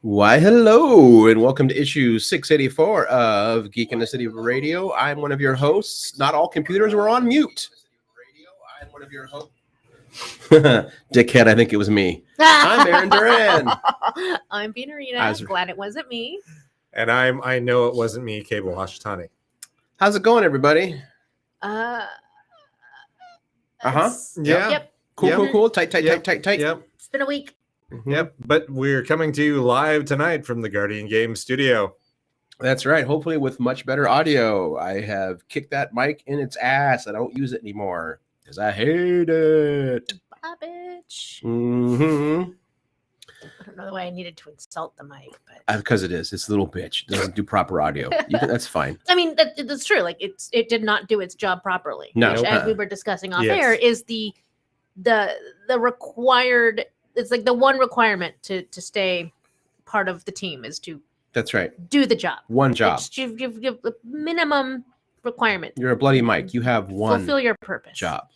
Why, hello, and welcome to issue 684 of Geek in the City Radio. I'm one of your hosts. Not all computers were on mute. I'm one of your hosts. Dickhead, I think it was me. I'm Aaron Duran. I'm Benarita. Glad it wasn't me. And I know it wasn't me, Cable Hashitani. How's it going, everybody? Yeah. Yep. Cool. Tight. Yep. It's been a week. Mm-hmm. Yep. But we're coming to you live tonight from the Guardian Games studio. That's right. Hopefully with much better audio. I have kicked that mic in its ass. I don't use it anymore because I hate it. Bye, bitch. Mm-hmm. I don't know the way I needed to insult the mic, but Because it's a little bitch. It doesn't do proper audio. That's fine. I mean that's true. Like it did not do its job properly. No. Which, as we were discussing off air, is the required. It's like the one requirement to stay part of the team is to. That's right. Do the job. One job. You've a minimum requirement. You're a bloody Mike. You have one. Fulfill your purpose. Job.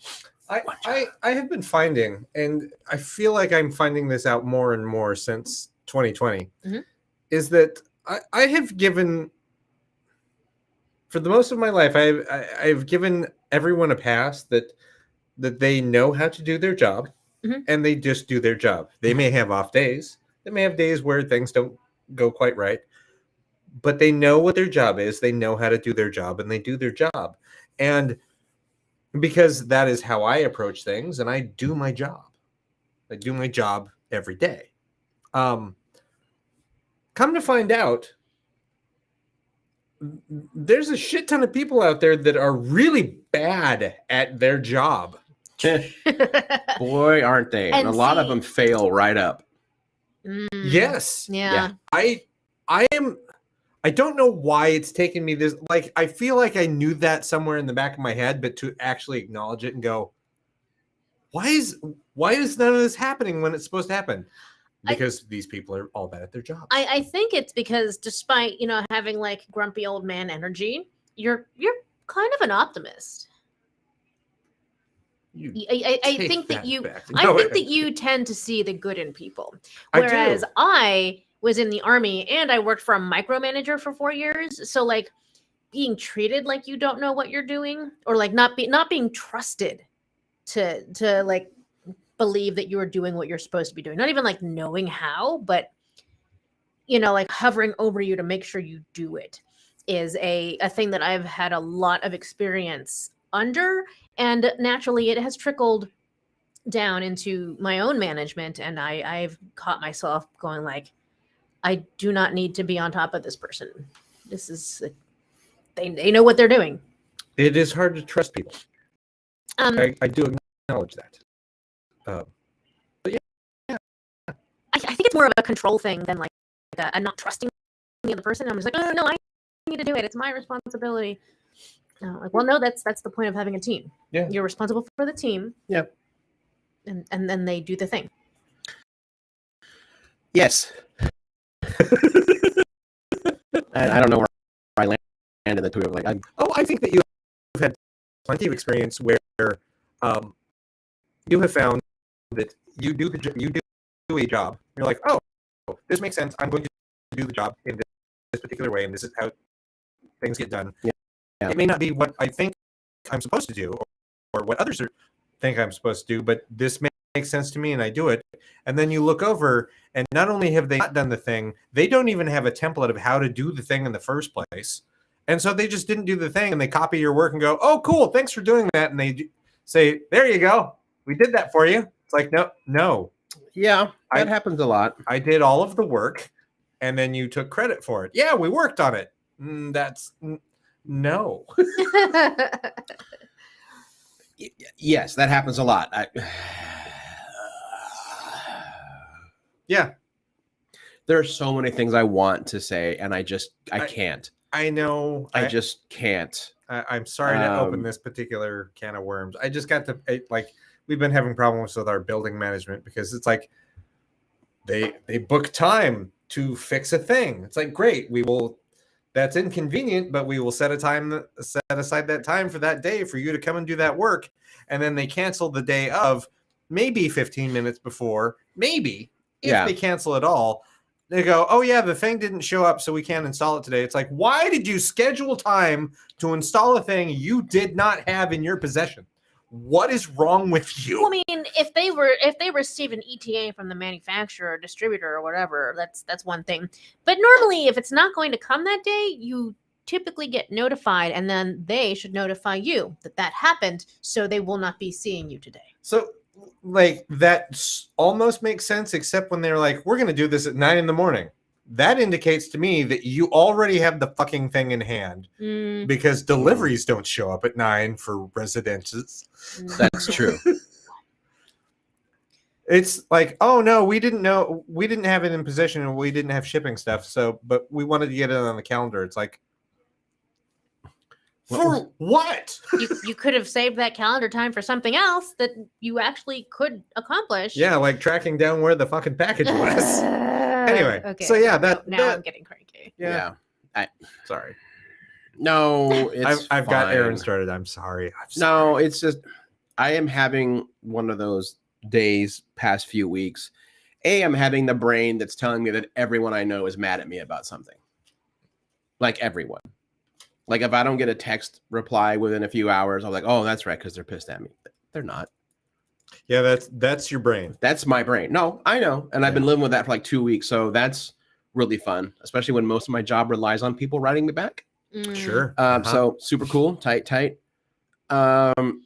I have been finding, and I feel like I'm finding this out more and more since 2020, is that I have given, for the most of my life, I've given everyone a pass that they know how to do their job, and they just do their job. They may have off days. They may have days where things don't go quite right, but they know what their job is. They know how to do their job, and they do their job. And because that is how I approach things, and I do my job. I do my job every day. Come to find out, there's a shit ton of people out there that are really bad at their job. Boy, aren't they? And a lot of them fail right up. Yes. Yeah. I don't know why it's taken me this. Like, I feel like I knew that somewhere in the back of my head, but to actually acknowledge it and go, why is none of this happening when it's supposed to happen? Because these people are all bad at their jobs. I think it's because despite having like grumpy old man energy, you're kind of an optimist. I think that you tend to see the good in people, whereas I was in the army and I worked for a micromanager for 4 years. So like being treated like you don't know what you're doing, or like not being trusted to like believe that you are doing what you're supposed to be doing. Not even like knowing how, but like hovering over you to make sure you do it is a thing that I've had a lot of experience under. And naturally, it has trickled down into my own management. And I've caught myself going like, I do not need to be on top of this person. This is, they know what they're doing. It is hard to trust people. I do acknowledge that. But yeah. I think it's more of a control thing than like a not trusting the other person. I'm just like, oh, no, I need to do it. It's my responsibility. Like, well, no, that's the point of having a team. Yeah. You're responsible for the team. Yep. And then they do the thing. Yes. And I don't know where I land in the two of like. I think that you have had plenty of experience where you have found that you do a job. You're like, oh, this makes sense. I'm going to do the job in this particular way, and this is how things get done. Yeah. It may not be what I think I'm supposed to do, or what others think I'm supposed to do, but this makes sense to me, and I do it. And then you look over, and not only have they not done the thing, they don't even have a template of how to do the thing in the first place. And so they just didn't do the thing, and they copy your work and go, oh, cool, thanks for doing that. And they say, there you go. We did that for you. It's like, no. Yeah, that happens a lot. I did all of the work, and then you took credit for it. Yeah, we worked on it. No. Yes, that happens a lot. Yeah. There are so many things I want to say, and I can't. I know. I just can't. I'm sorry to open this particular can of worms. I just got to, we've been having problems with our building management because it's like they book time to fix a thing. It's like, great, that's inconvenient, but we will set aside that time for that day for you to come and do that work. And then they cancel the day of, maybe 15 minutes before, maybe, if they cancel at all. they go, oh yeah, the thing didn't show up, so we can't install it today. It's like, why did you schedule time to install a thing you did not have in your possession? What is wrong with you? Well, I mean, if they receive an ETA from the manufacturer or distributor or whatever, that's one thing. But normally, if it's not going to come that day, you typically get notified, and then they should notify you that happened, so they will not be seeing you today. So, like, that almost makes sense, except when they're like, we're going to do this at 9 a.m. That indicates to me that you already have the fucking thing in hand, because deliveries don't show up at 9 for residences. That's true. It's like, oh no, we didn't have it in possession, and we didn't have shipping stuff. So, but we wanted to get it on the calendar. It's like, for what? You could have saved that calendar time for something else that you actually could accomplish. Yeah, like tracking down where the fucking package was. Anyway, okay. So yeah, I'm getting cranky. Yeah. Sorry. No, I've got Aaron started. I'm sorry. No, it's just I am having one of those days past few weeks. I'm having the brain that's telling me that everyone I know is mad at me about something. Like everyone. Like if I don't get a text reply within a few hours, I'm like, oh, that's right, because they're pissed at me. They're not. Yeah, that's your brain. That's my brain. No, I know. And I've been living with that for like 2 weeks. So that's really fun, especially when most of my job relies on people writing me back. Sure. So super cool, tight. And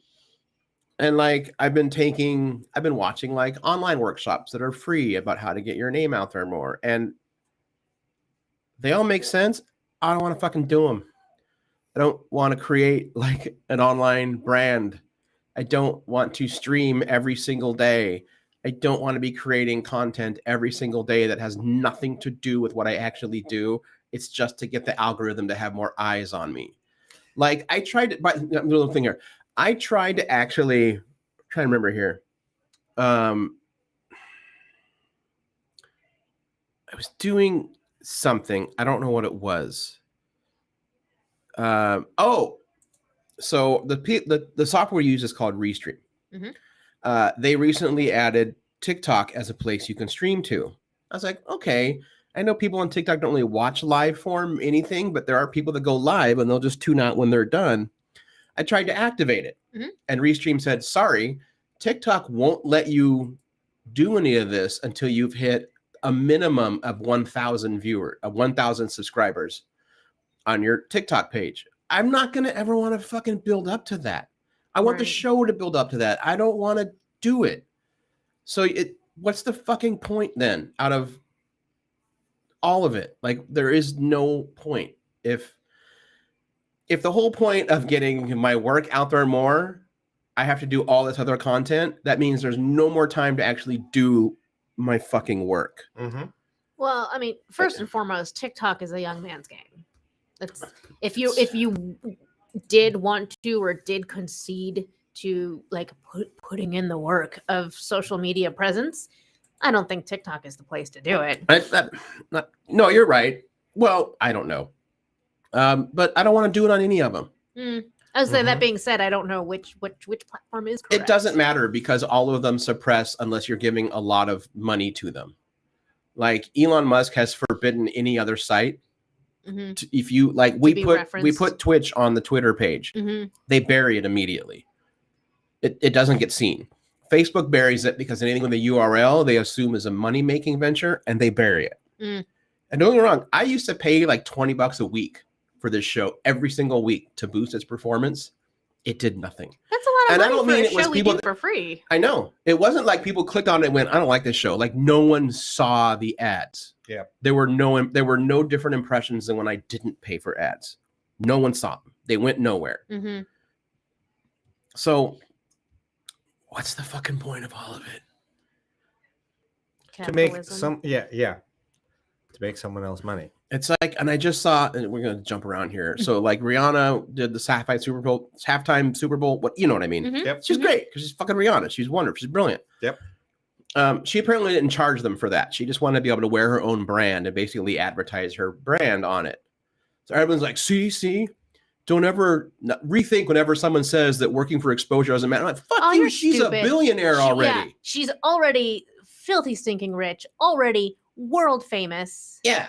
like I've been watching like online workshops that are free about how to get your name out there more. And they all make sense. I don't want to fucking do them. I don't want to create like an online brand. I don't want to stream every single day. I don't want to be creating content every single day that has nothing to do with what I actually do. It's just to get the algorithm to have more eyes on me. Like I tried to, but little thing here. I tried to actually try to remember here. I was doing something. I don't know what it was. So the software we use is called Restream. They recently added TikTok as a place you can stream to. I was like, okay, I know people on TikTok don't really watch live form anything, but there are people that go live and they'll just tune out when they're done. I tried to activate it, and Restream said, sorry, TikTok won't let you do any of this until you've hit a minimum of 1,000 subscribers on your TikTok page. I'm not going to ever want to fucking build up to that. I want the show to build up to that. I don't want to do it. So what's the fucking point then out of all of it? Like there is no point. If the whole point of getting my work out there more, I have to do all this other content, that means there's no more time to actually do my fucking work. Well, I mean, first and foremost, TikTok is a young man's game. That's if you did want to or did concede to like putting in the work of social media presence, I don't think TikTok is the place to do it. No, you're right. Well, I don't know. But I don't want to do it on any of them. I was saying, that being said, I don't know which platform is correct. It doesn't matter because all of them suppress unless you're giving a lot of money to them. Like Elon Musk has forbidden any other site. If you like, we put Twitch on the Twitter page. They bury it immediately. It doesn't get seen. Facebook buries it because anything with a URL they assume is a money-making venture and they bury it. And don't get me wrong, I used to pay like $20 a week for this show every single week to boost its performance. It did nothing. That's a lot of money for a show we do for free. I know. It wasn't like people clicked on it and went, I don't like this show. Like no one saw the ads. Yeah. There were no different impressions than when I didn't pay for ads. No one saw them. They went nowhere. So what's the fucking point of all of it? Capitalism. To make someone else money. It's like, and I just saw, and we're gonna jump around here. So like Rihanna did the halftime Super Bowl. What you know what I mean? Yep. She's great because she's fucking Rihanna. She's wonderful. She's brilliant. Yep. She apparently didn't charge them for that. She just wanted to be able to wear her own brand and basically advertise her brand on it. So everyone's like, see, don't ever rethink whenever someone says that working for exposure doesn't matter. I'm like, fuck you, she's stupid. A billionaire already. She's already filthy stinking rich, already world famous. Yeah,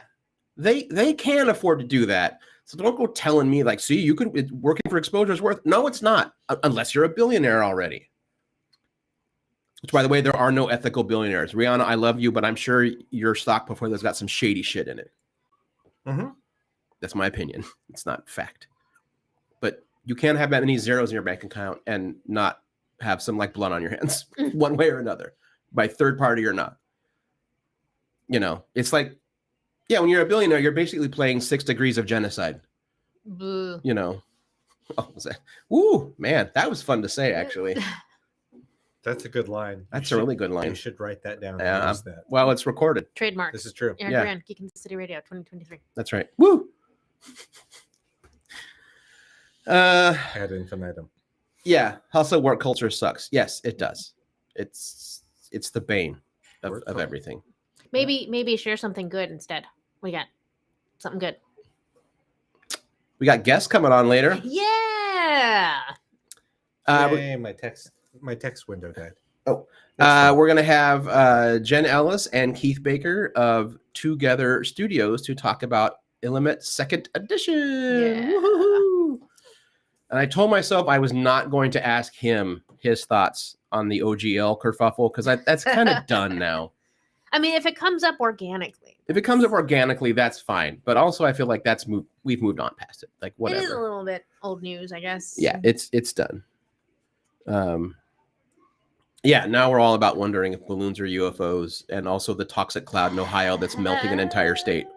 they can afford to do that. So don't go telling me like, see, working for exposure is worth. No, it's not, unless you're a billionaire already. Which, by the way, there are no ethical billionaires. Rihanna, I love you, but I'm sure your stock portfolio's got some shady shit in it. Mm-hmm. That's my opinion. It's not fact. But you can't have that many zeros in your bank account and not have some like blood on your hands one way or another, by third party or not. You know, it's like, yeah, when you're a billionaire, you're basically playing 6 Degrees of Genocide. Boo. You know, what was that? Ooh, man, that was fun to say, actually. That's a good line. That's a really good line. You should write that down. Yeah. Use that. Well, it's recorded. Trademark. This is true. Aaron Yeah. Duran, Geek in the City Radio 2023. That's right. Woo! Ad infinitum. Yeah. Also, work culture sucks. Yes, it does. It's the bane of everything. Maybe share something good instead. We got something good. We got guests coming on later. Yeah. Yay, my text window died. We're gonna have Jenn Ellis and Keith Baker of Twogether Studios to talk about Illimat 2nd Edition. Yeah. Woo-hoo-hoo. And I told myself I was not going to ask him his thoughts on the OGL kerfuffle because that's kind of done now. I mean, if it comes up organically. If it comes up organically, that's fine. But also, I feel like we've moved on past it. Like whatever. It is a little bit old news, I guess. Yeah, it's done. Yeah, now we're all about wondering if balloons are UFOs, and also the toxic cloud in Ohio that's melting an entire state.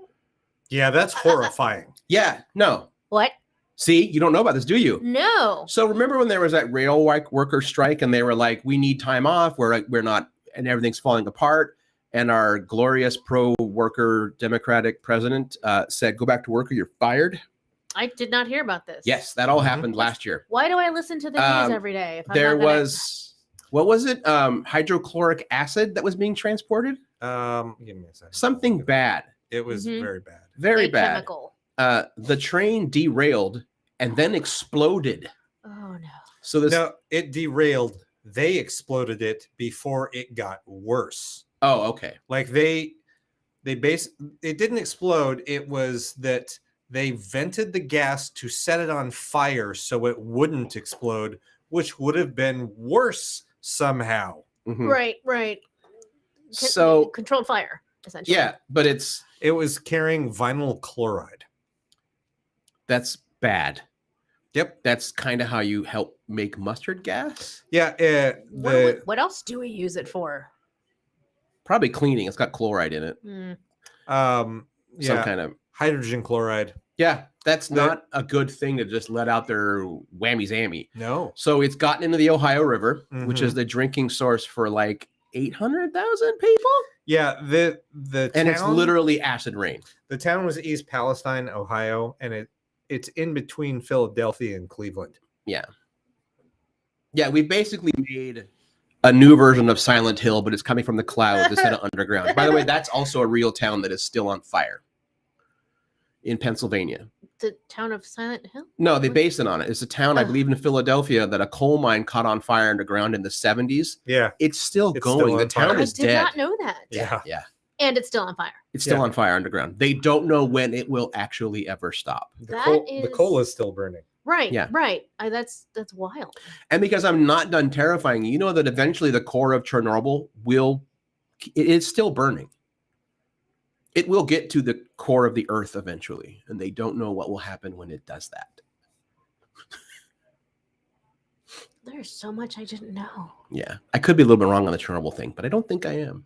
Yeah, that's horrifying. Yeah, no. What? See, you don't know about this, do you? No. So remember when there was that rail worker strike, and they were like, "We need time off. We're not, and everything's falling apart." And our glorious pro-worker Democratic president said, "Go back to work or you're fired." I did not hear about this. Yes, that all happened last year. Why do I listen to the news every day? If I'm There not gonna... was, what was it? Hydrochloric acid that was being transported. Give me a second. Something bad. It was very bad. Very A bad. chemical. The train derailed and then exploded. Oh no. So this. No, it derailed. They exploded it before it got worse. Oh, okay. Like it didn't explode. It was that they vented the gas to set it on fire so it wouldn't explode, which would have been worse somehow. Mm-hmm. Right. So controlled fire, essentially. yeah, but it was carrying vinyl chloride. That's bad. Yep. That's kind of how you help make mustard gas. Yeah. What else do we use it for? Probably cleaning. It's got chloride in it. Some kind of hydrogen chloride. Yeah, that's not a good thing to just let out their whammy zammy. No. So it's gotten into the Ohio River, which is the drinking source for like 800,000 people. Yeah, the and town, it's literally acid rain. The town was East Palestine, Ohio, and it's in between Philadelphia and Cleveland. Yeah. Yeah, we basically made a new version of Silent Hill, but it's coming from the clouds instead of underground. By the way, that's also a real town that is still on fire in Pennsylvania. The town of Silent Hill? No, they base it on it. It's a town, I believe, in Philadelphia that a coal mine caught on fire underground in the 70s. Yeah. It's still going. The town is dead. I did not know that. Yeah. And it's still on fire. It's still on fire underground. They don't know when it will actually ever stop. The coal is still burning. Right. Yeah. Right. That's wild. And because I'm not done terrifying, you know that eventually the core of Chernobyl it is still burning. It will get to the core of the earth eventually, and they don't know what will happen when it does that. There's so much I didn't know. Yeah. I could be a little bit wrong on the Chernobyl thing, but I don't think I am.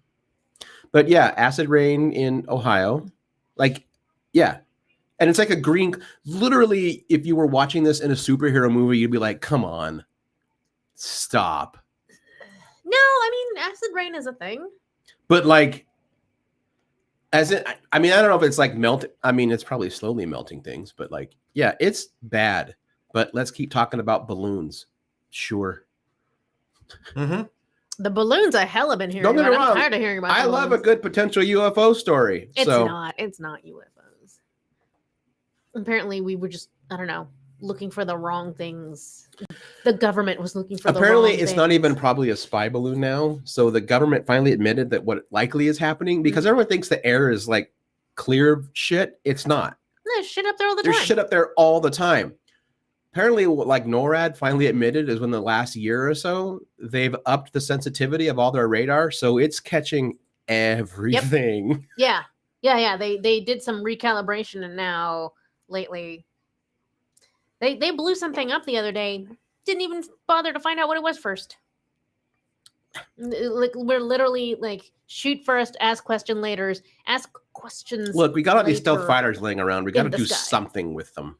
But yeah, acid rain in Ohio. Like, yeah. And it's like a green, literally, if you were watching this in a superhero movie, you'd be like, come on, stop. No, I mean, acid rain is a thing. But like, I don't know if it's like melting. I mean, it's probably slowly melting things, but like, yeah, it's bad. But let's keep talking about balloons. Sure. Mm-hmm. The balloons I hella been hearing Don't get about. me wrong. I'm tired of hearing about I love a good potential UFO story. It's not UFOs. Apparently we were just, I don't know, looking for the wrong things. The government was looking for apparently the wrong it's things. not even probably a spy balloon now. So the government finally admitted that what likely is happening, because everyone thinks the air is like clear shit. It's not. There's shit up there all the time. There's shit up there all the time. Apparently, like NORAD finally admitted is when the last year or so, they've upped the sensitivity of all their radar. So it's catching everything. Yep. Yeah. They did some recalibration, and now lately they blew something up the other day. Didn't even bother to find out what it was first. Like, we're literally like, shoot first, ask questions later. Ask questions. Look, we got all these stealth fighters laying around. We got to do sky. something with them.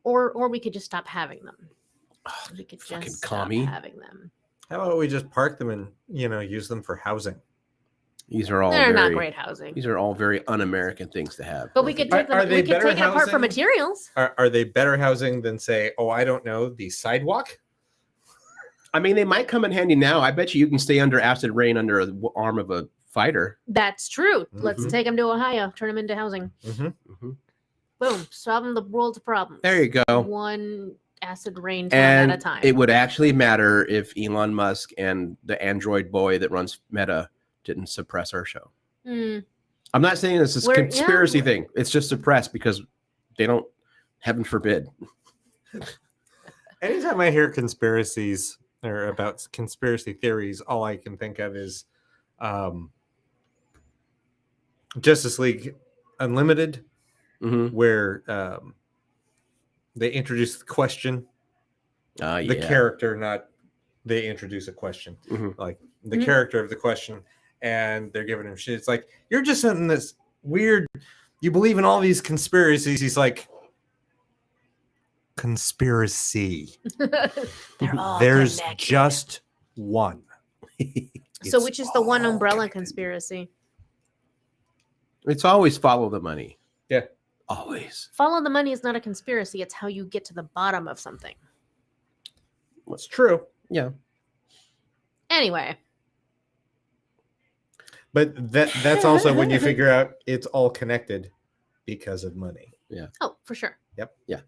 Or we could just stop having them. We could fucking just commie. stop having them. How about we just park them and use them for housing? They're not great housing. These are all very un-American things to have. But we could take them. We could take it apart for materials. Are they better housing than, say, I don't know, the sidewalk? I mean, they might come in handy now. I bet you can stay under acid rain under an arm of a fighter. That's true. Let's take them to Ohio. Turn them into housing. Boom. Solving the world's problems. There you go. One acid rain and at a time. It would actually matter if Elon Musk and the Android boy that runs Meta didn't suppress our show. I'm not saying this is a conspiracy thing. It's just suppressed because they don't, heaven forbid. Anytime I hear conspiracies or about conspiracy theories, all I can think of is Justice League Unlimited, where they introduce the question. The character, not they introduce a question. Like the character of the question, and they're giving him shit. It's like, you're just in this weird, you believe in all these conspiracies. He's like, conspiracy. There's connected. Just one. So which is the one umbrella conspiracy? It's always follow the money. Yeah. Always. Follow the money is not a conspiracy. It's how you get to the bottom of something. What's true. Yeah. Anyway. But that's also when you figure out it's all connected because of money. Yeah. Oh, for sure. Yep. Yeah.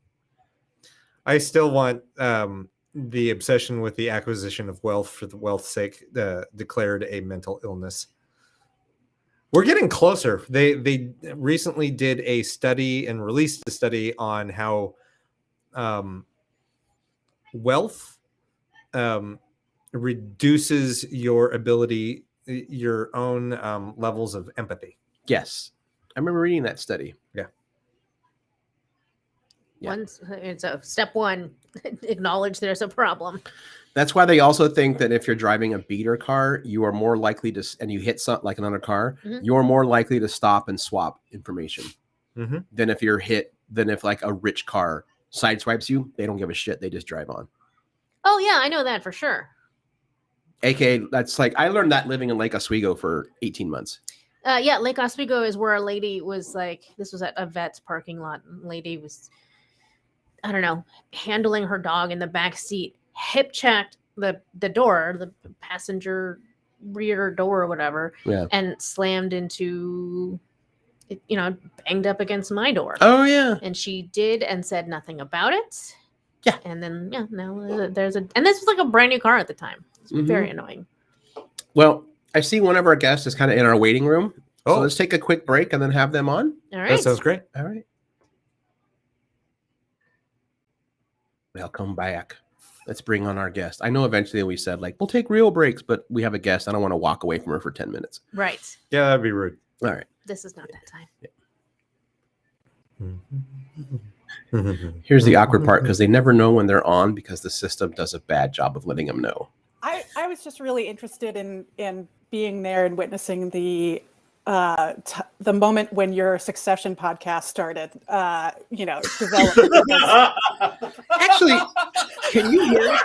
I still want the obsession with the acquisition of wealth for the wealth's sake declared a mental illness. We're getting closer. They recently did a study and released a study on how wealth reduces your ability, your own levels of empathy. Yes. I remember reading that study. Yeah. So step one, acknowledge there's a problem. That's why they also think that if you're driving a beater car, you are more likely to, and you hit something like another car, you're more likely to stop and swap information than if like a rich car sideswipes you. They don't give a shit. They just drive on. Oh yeah, I know that for sure. AKA, that's like, I learned that living in Lake Oswego for 18 months. Yeah, Lake Oswego is where a lady was like, this was at a vet's parking lot. Lady was, I don't know, handling her dog in the back seat, hip checked the door, the passenger rear door or whatever, and slammed into, banged up against my door. Oh yeah. And she did and said nothing about it. Yeah. And then now there's and this was like a brand new car at the time. It's very annoying. Well, I see one of our guests is kind of in our waiting room. So let's take a quick break and then have them on. All right. That sounds great. All right. Welcome back. Let's bring on our guest. I know eventually we said like, we'll take real breaks, but we have a guest. I don't want to walk away from her for 10 minutes. Right. Yeah, that'd be rude. All right. This is not that time. Yeah. Here's the awkward part, because they never know when they're on because the system does a bad job of letting them know. I was just really interested in being there and witnessing the moment when your Succession podcast started, developing. Actually, can you hear us?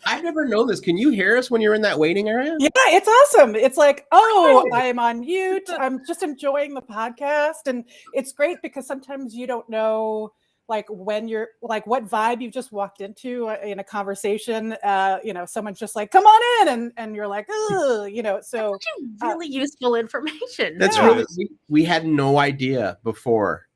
I've never known this. Can you hear us when you're in that waiting area? Yeah, it's awesome. It's like, I'm on mute. I'm just enjoying the podcast. And it's great because sometimes you don't know like when you're like what vibe you've just walked into in a conversation. Someone's just like, come on in, and you're like, so that's really useful information. That's really, we had no idea before.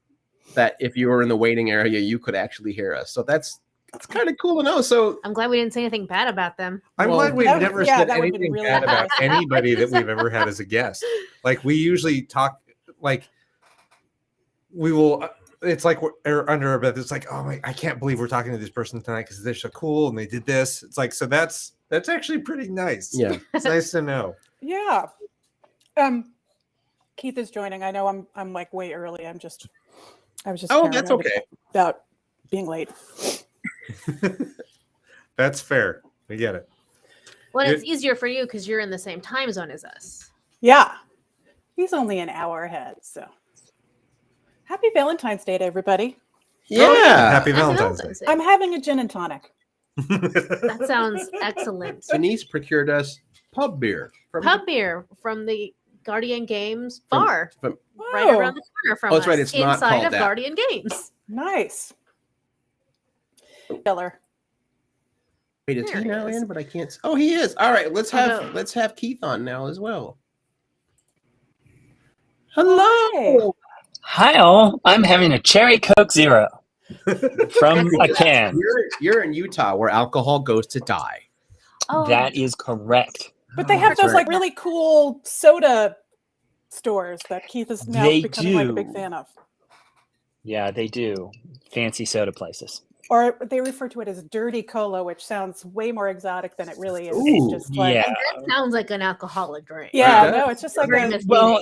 that if you were in the waiting area, you could actually hear us. So that's kind of cool to know. So I'm glad we didn't say anything bad about them. I'm glad we've never said that would've been anything really bad about nice. anybody that we've ever had as a guest. Like we usually talk, like we will. It's like we're under our breath. It's like, oh my, I can't believe we're talking to this person tonight because they're so cool and they did this. It's like, so that's actually pretty nice. yeah, It's nice to know. Yeah. Keith is joining. I know I'm like way early. I was just oh, that's okay. About being late. That's fair. We get it. Well, it's easier for you because you're in the same time zone as us. Yeah. He's only an hour ahead, so happy Valentine's Day to everybody. Yeah, Happy Valentine's Day. I'm having a gin and tonic. That sounds excellent. Denise procured us pub beer from the Guardian Games bar, from right around the corner from us. That's right. It's not inside called of that. Guardian Games. Nice. Killer. Wait, is There he he now is. in? But I can't. Oh, he is. All right, let's have Keith on now as well. Hello. Hey. Hi all, I'm having a Cherry Coke Zero from a can. You're in Utah where alcohol goes to die. Oh, That is correct. But they have That's those right. like really cool soda stores that Keith is now They becoming like a do. big fan of. Yeah, they do. Fancy soda places. Or they refer to it as dirty cola, which sounds way more exotic than it really is. Ooh, It's just like, yeah. that sounds like an alcoholic drink. yeah, Right. no, it's just like Very a, misleading. Well,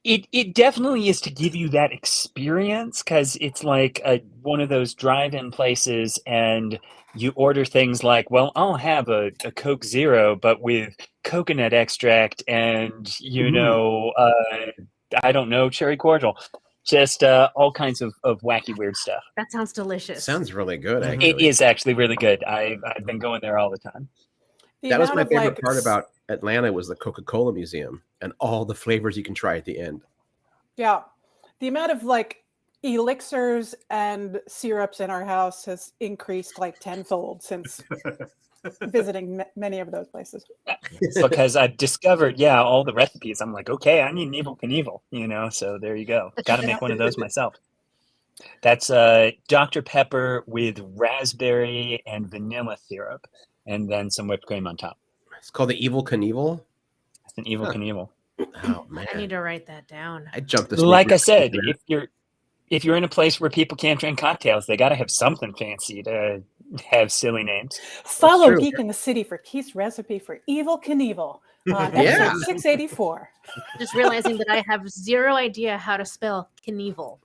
it definitely is to give you that experience because it's like one of those drive-in places and you order things like, well, I'll have a Coke Zero, but with coconut extract and, I don't know, cherry cordial. Just all kinds of wacky, weird stuff. That sounds delicious. sounds really good. Mhm. Actually, It is actually really good. I've been going there all the time. the That was amount my of, favorite like, part about Atlanta was the Coca-Cola Museum and all the flavors you can try at the end. Yeah. The amount of like elixirs and syrups in our house has increased like tenfold since visiting many of those places. Because I've discovered, all the recipes. I'm like, okay, I need an Evel Knievel, so there you go. Got to make one of those myself. That's Dr. Pepper with raspberry and vanilla syrup, and then some whipped cream on top. It's called the Evel Knievel. It's an Evel Knievel. Oh man, I need to write that down. I jumped this. Like I said, if you're in a place where people can't drink cocktails, they got to have something fancy to have silly names. Follow true. Geek in the City for Keith's recipe for Evel Knievel on Yeah. episode 684. Just realizing that I have zero idea how to spell Knievel.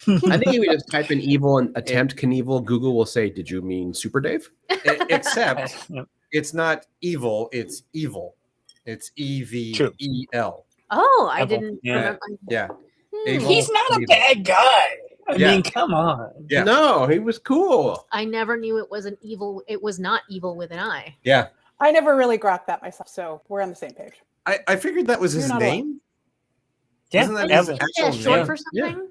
I think if we just type in evil and attempt Knievel, Google will say, "Did you mean Super Dave?" Except Yep. it's not evil, it's evil. It's EVEL. Oh, I Apple. didn't Yeah. remember. Yeah. Hmm. He's not a bad guy. I mean, come on. Yeah. No, he was cool. I never knew it was it was not evil with an I. Yeah. I never really grokked that myself, so we're on the same page. I figured that was his You're not name. Yeah, Isn't that Evel. his Yeah, actual short name? for something.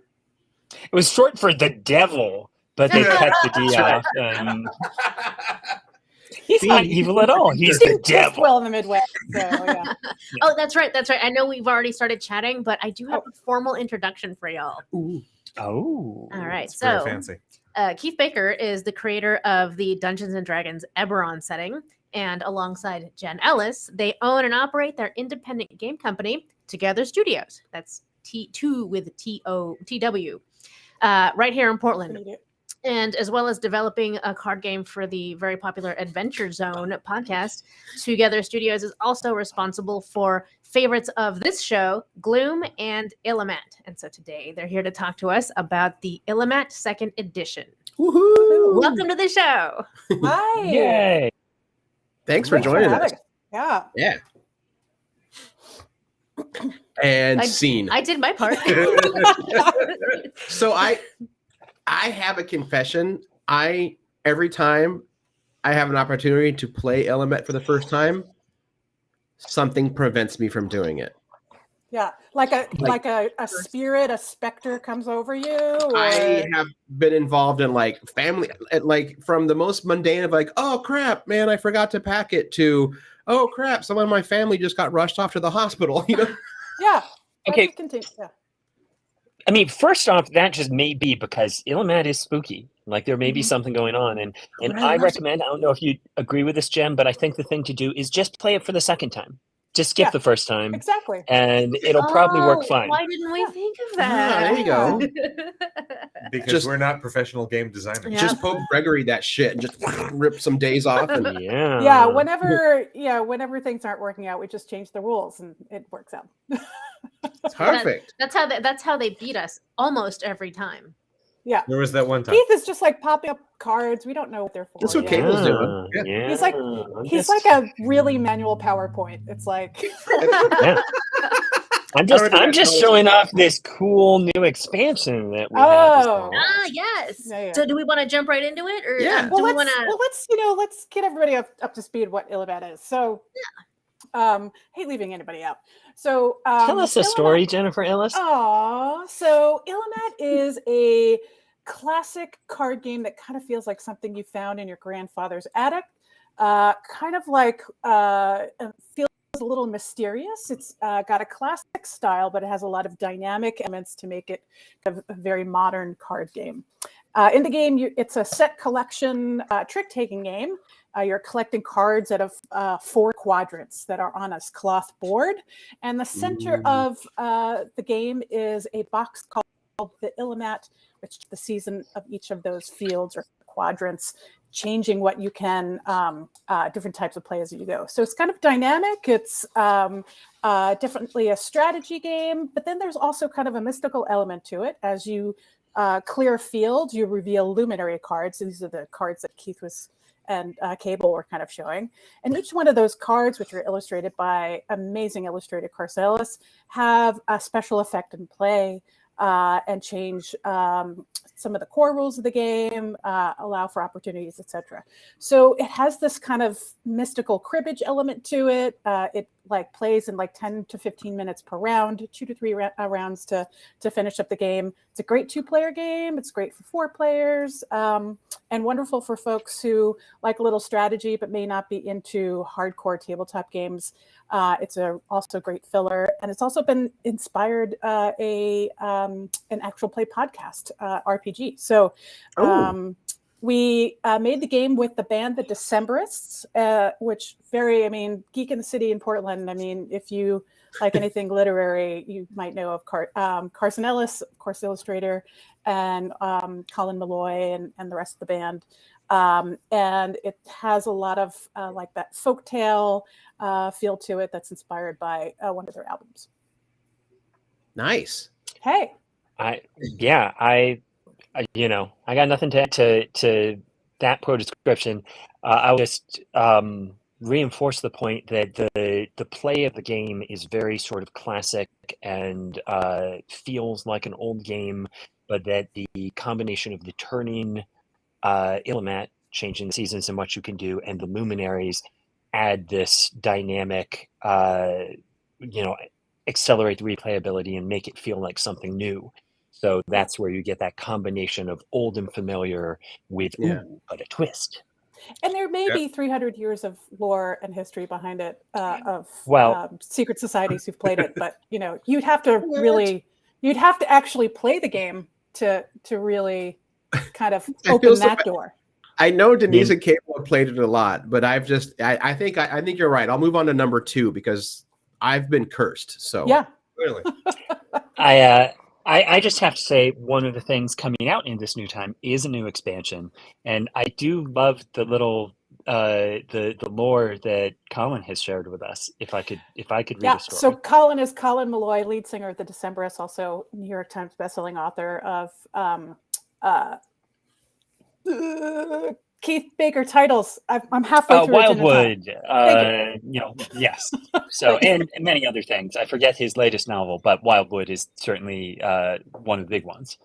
It was short for the devil, but they Yeah. cut the D off. And he's not evil at all. He's He the works devil. well in the Midwest, so yeah. Oh, that's right. That's right. I know we've already started chatting, but I do have a formal introduction for y'all. Oh. All right. It's very So fancy. Keith Baker is the creator of the Dungeons and Dragons Eberron setting, and alongside Jenn Ellis, they own and operate their independent game company, Twogether Studios. That's T2 with TW, right here in Portland. And as well as developing a card game for the very popular Adventure Zone podcast, Twogether Studios is also responsible for favorites of this show, Gloom and Illimat. And so today they're here to talk to us about the Illimat 2nd edition. Woohoo! Welcome to the show. Hi. Yay. Thanks for joining us. Yeah. Yeah. And I- scene. I did my part. So I have a confession. Every time I have an opportunity to play Illimat for the first time, something prevents me from doing it. Yeah. Like a spirit, a specter comes over you. Or... I have been involved in like family, like from the most mundane of like, oh crap, man, I forgot to pack it, to oh crap, someone in my family just got rushed off to the hospital. Yeah. Okay. Continue. Yeah. I mean, first off, that just may be because Illimat is spooky. Like there may be something going on, and I recommend. I don't know if you agree with this, Jen, but I think the thing to do is just play it for the second time. Just skip the first time, exactly, and it'll probably work fine. Why didn't we think of that? There you go. Because we're not professional game designers. Yeah. Just Pope Gregory that shit and just rip some days off. And whenever things aren't working out, we just change the rules and it works out. Perfect. That's how they beat us almost every time. Yeah, there was that one time. Keith is just like popping up cards. We don't know what they're for. That's what Cable's doing. Yeah. He's like a really manual PowerPoint. It's like I'm just showing off this cool new expansion that we have. Yes. Yeah. So do we want to jump right into it, or let's get everybody up to speed what Illimat is. So hate leaving anybody out. So tell us a story, Jennifer Ellis. So Illimat is a classic card game that kind of feels like something you found in your grandfather's attic. Kind of like feels a little mysterious. It's got a classic style, but it has a lot of dynamic elements to make it a very modern card game. In the game, it's a set collection trick-taking game. You're collecting cards out of 4 quadrants that are on a cloth board. And the center of the game is a box called the Illimat, which is the season of each of those fields or quadrants, changing what you can, different types of play as you go. So it's kind of dynamic. It's definitely a strategy game, but then there's also kind of a mystical element to it. As you clear a field, you reveal luminary cards. These are the cards that Keith and Cable were kind of showing. And each one of those cards, which are illustrated by amazing illustrator Ellis, have a special effect in play and change some of the core rules of the game, allow for opportunities, etc. So it has this kind of mystical cribbage element to it. It plays in 10 to 15 minutes per round, 2 to 3 rounds to finish up the game. It's a great 2-player game. It's great for 4 players, and wonderful for folks who like a little strategy but may not be into hardcore tabletop games. It's also great filler, and it's also been inspired an actual play podcast RPG. So we made the game with the band The Decemberists, which Geek in the City in Portland. I mean, if you like anything literary, you might know of Carson Ellis, of course, illustrator, and Colin Malloy and the rest of the band. And it has a lot of that folktale feel to it that's inspired by one of their albums. Nice. Hey. I got nothing to add to that pro description. I'll just reinforce the point that the play of the game is very sort of classic and feels like an old game, but that the combination of the turning Illimat, changing the seasons and what you can do, and the luminaries add this dynamic, accelerate the replayability and make it feel like something new. So that's where you get that combination of old and familiar with but a twist. And there may be 300 years of lore and history behind it of secret societies who've played it, but you'd have to actually play the game to really kind of open that door. I know Denise and Cable have played it a lot, but I think you're right. I'll move on to number 2 because I've been cursed. So yeah, really, I just have to say one of the things coming out in this new time is a new expansion, and I do love the little the lore that Colin has shared with us. If I could read a story. So Colin is Colin Malloy, lead singer of the Decemberists, also New York Times bestselling author of Keith Baker titles. I'm halfway through. Wildwood, yes. So and many other things. I forget his latest novel, but Wildwood is certainly one of the big ones.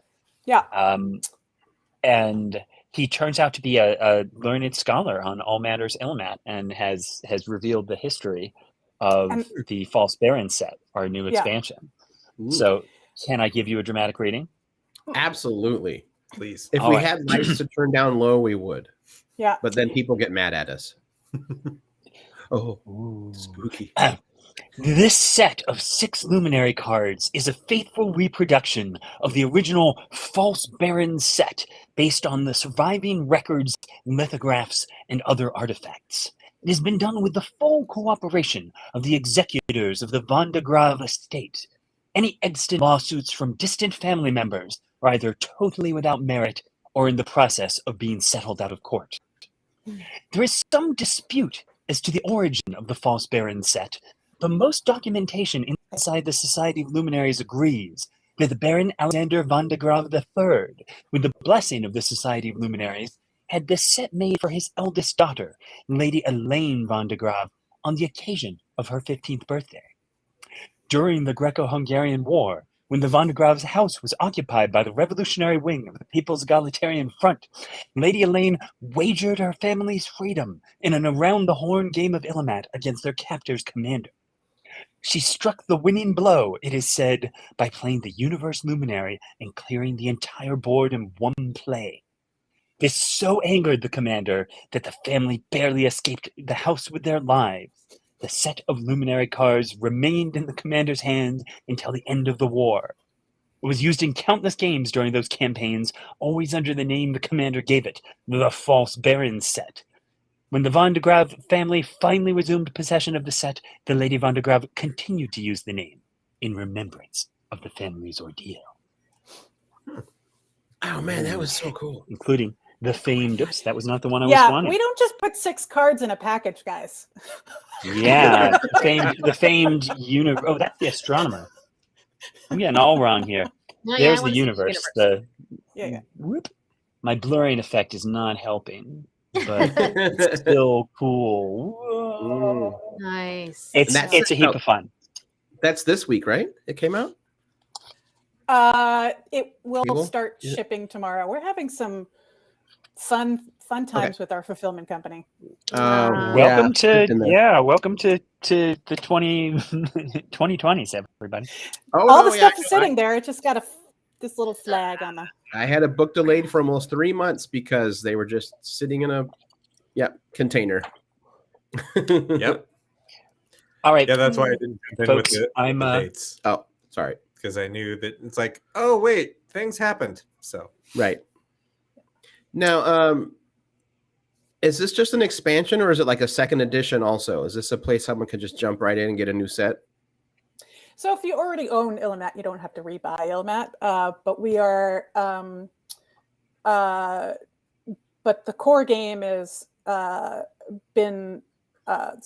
Yeah. And he turns out to be a learned scholar on all matters Illimat, and has revealed the history of the False Baron set, our new expansion. Ooh. So, can I give you a dramatic reading? Absolutely. Please. If we had lights to turn down low, we would. Yeah. But then people get mad at us. Oh, ooh. Spooky. This set of 6 Luminary cards is a faithful reproduction of the original False Baron set based on the surviving records, lithographs, and other artifacts. It has been done with the full cooperation of the executors of the Van de Grave estate. Any extant lawsuits from distant family members are either totally without merit or in the process of being settled out of court. There is some dispute as to the origin of the False Baron set, but most documentation inside the Society of Luminaries agrees that the Baron Alexander van de Grave III, with the blessing of the Society of Luminaries, had this set made for his eldest daughter, Lady Elaine van de Grave, on the occasion of her 15th birthday. During the Greco-Hungarian War, when the Van de Grave's house was occupied by the revolutionary wing of the People's Egalitarian Front, Lady Elaine wagered her family's freedom in an around-the-horn game of Illimat against their captor's commander. She struck the winning blow, it is said, by playing the Universe Luminary and clearing the entire board in one play. This so angered the commander that the family barely escaped the house with their lives. The set of Luminary cards remained in the commander's hands until the end of the war. It was used in countless games during those campaigns, always under the name the commander gave it, the False Baron set. When the Van de Grave family finally resumed possession of the set, the Lady Van de Grave continued to use the name in remembrance of the family's ordeal. Oh man, that was so cool. Including the famed, oops, that was not the one I was Yeah, wanting. we don't just put 6 cards in a package, guys. Yeah, the famed universe. Oh, that's the astronomer. I'm getting all wrong here. No, There's I the wanna see universe. Whoop. My blurring effect is not helping, but it's still cool. Whoa. Nice. It's a heap of fun. That's this week, right? It came out? It will start shipping tomorrow. We're having some fun times with our fulfillment company. Welcome to the 2020s, everybody. All the stuff is sitting there. It just got this little flag on the. I had a book delayed for almost 3 months because they were just sitting in a container. Yep. All right. Yeah, that's why I didn't jump in Folks, with the dates. Oh, sorry. Because I knew that it's like, oh wait, things happened. So right. Now, is this just an expansion or is it like a second edition also? Is this a place someone could just jump right in and get a new set? So if you already own Illimat, you don't have to rebuy Illimat. But we are, but the core game is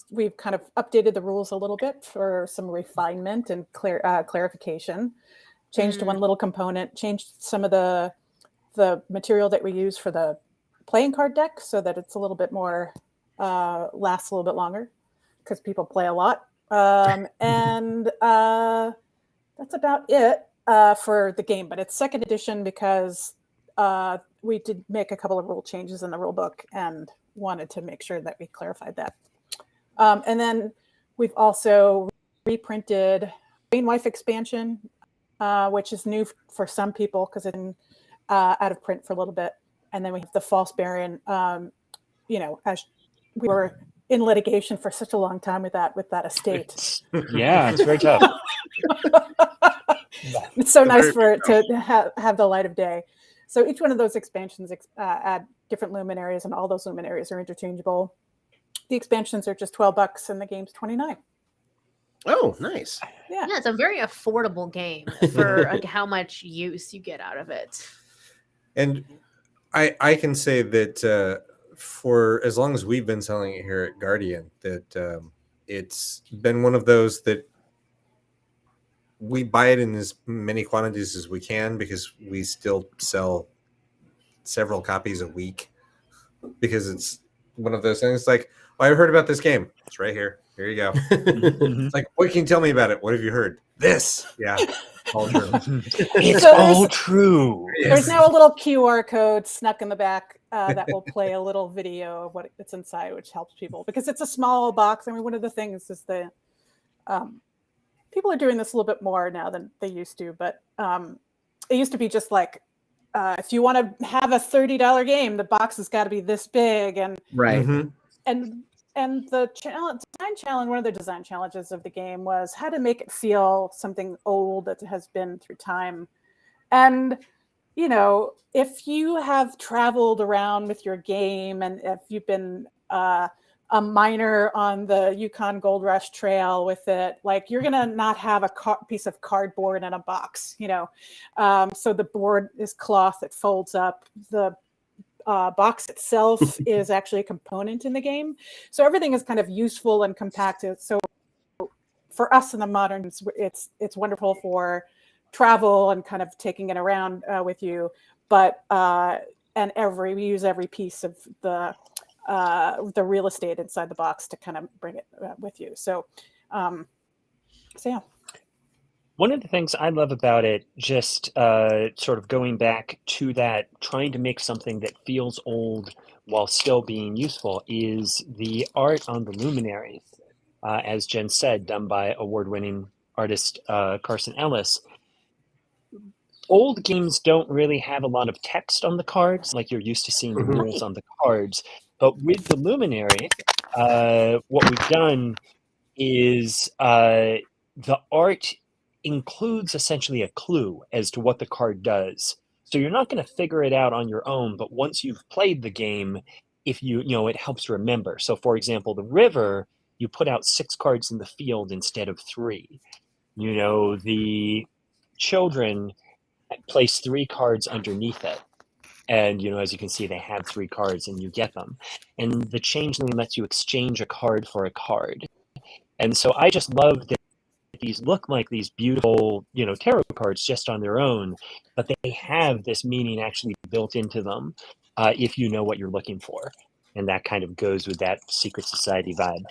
we've kind of updated the rules a little bit for some refinement and clarification. Changed one little component. Changed some of the material that we use for the playing card deck so that it's a little bit more lasts a little bit longer because people play a lot. And that's about it for the game, but it's second edition because we did make a couple of rule changes in the rule book and wanted to make sure that we clarified that. And then we've also reprinted Brainwife expansion, which is new for some people because it's been out of print for a little bit. And then we have the False Baron, as we were in litigation for such a long time with that estate. Yeah, it's very tough. It's so nice for it to have the light of day. So each one of those expansions add different luminaries, and all those luminaries are interchangeable. The expansions are just $12 and the game's $29. Oh, nice. Yeah, it's a very affordable game for like how much use you get out of it. And I can say that for as long as we've been selling it here at Guardian, that it's been one of those that we buy it in as many quantities as we can because we still sell several copies a week because it's one of those things like, I heard about this game. It's right here. Here you go. It's like, what can you tell me about it? What have you heard? This. Yeah. All true. It's all true. There's now a little QR code snuck in the back that will play a little video of what's inside, which helps people because it's a small box. I mean, one of the things is that people are doing this a little bit more now than they used to, but it used to be just like, if you want to have a $30 game, the box has got to be this big. And right. And the design challenge, one of the design challenges of the game was how to make it feel something old that has been through time. And, you know, if you have traveled around with your game and if you've been a miner on the Yukon Gold Rush Trail with it, like you're going to not have a piece of cardboard in a box, you know. So the board is cloth that folds up. The box itself is actually a component in the game. So everything is kind of useful and compacted. So for us in the modern, it's wonderful for travel and kind of taking it around with you. But we use every piece of the real estate inside the box to kind of bring it with you. So yeah. One of the things I love about it, just sort of going back to that, trying to make something that feels old while still being useful, is the art on the luminaries. As Jenn said, done by award-winning artist Carson Ellis. Old games don't really have a lot of text on the cards, like you're used to seeing the rules on the cards. But with the luminary, what we've done is the art includes essentially a clue as to what the card does. So you're not going to figure it out on your own, but once you've played the game, if you know, it helps remember. So for example, the river, you put out 6 cards in the field instead of 3. You know, the children place 3 cards underneath it. And, you know, as you can see, they have 3 cards and you get them. And the changeling lets you exchange a card for a card. And so I just love that these look like these beautiful, you know, tarot cards just on their own, but they have this meaning actually built into them if you know what you're looking for. And that kind of goes with that secret society vibe.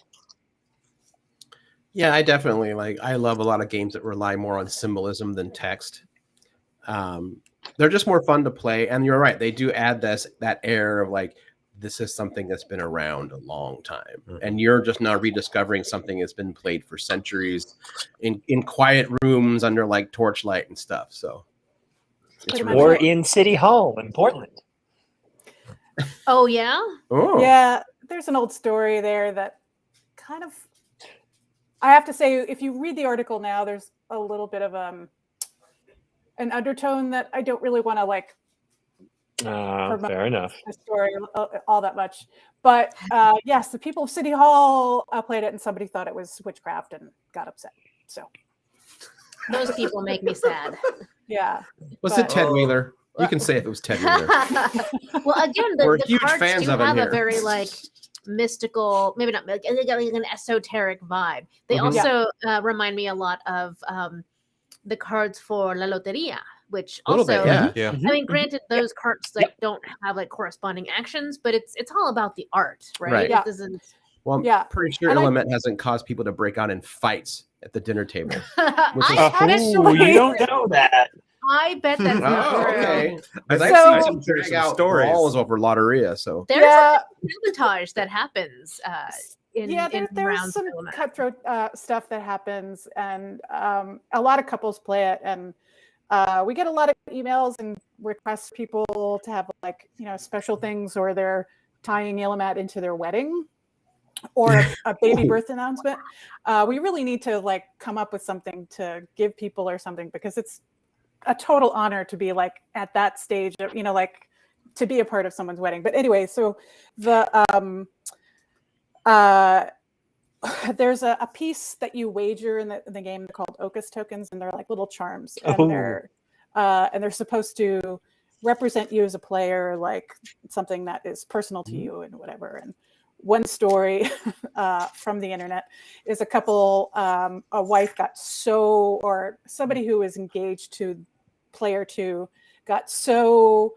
Yeah, I definitely I love a lot of games that rely more on symbolism than text. They're just more fun to play. And you're right, they do add that air of like, this is something that's been around a long time. And you're just now rediscovering something that's been played for centuries in quiet rooms under like torchlight and stuff. So or in City Hall in Portland. Oh, yeah? Oh. Yeah, there's an old story there that kind of, I have to say, if you read the article now, there's a little bit of an undertone that I don't really want to like fair enough. The story all that much. But yes, the people of City Hall played it and somebody thought it was witchcraft and got upset. So those people make me sad. Yeah. Was it Ted Wheeler? You can say if it was Ted Wheeler. Well, again, We're the huge cards fans do of have him a here. very like mystical, maybe not, they got like an esoteric vibe. They also remind me a lot of the cards for La Loteria, which also, Yeah. I mean, granted, those cards like don't have like corresponding actions, but it's all about the art, right? Right. It doesn't. Well, I'm pretty sure Illimat hasn't caused people to break out in fights at the dinner table. You don't know that. I bet that's not true. Okay. I've seen some drag out stories balls over Lotteria. So there's a sabotage that happens. There's some cutthroat stuff that happens, and a lot of couples play it, and we get a lot of emails and requests people to have like, you know, special things, or they're tying Illimat into their wedding or a baby birth announcement. We really need to like come up with something to give people or something, because it's a total honor to be like at that stage of, you know, like to be a part of someone's wedding. But anyway, so the there's a piece that you wager in the game called Ocus tokens, and they're like little charms, and they're supposed to represent you as a player, like something that is personal to you and whatever. And one story from the internet is a couple, a wife got or somebody who was engaged to player 2 got so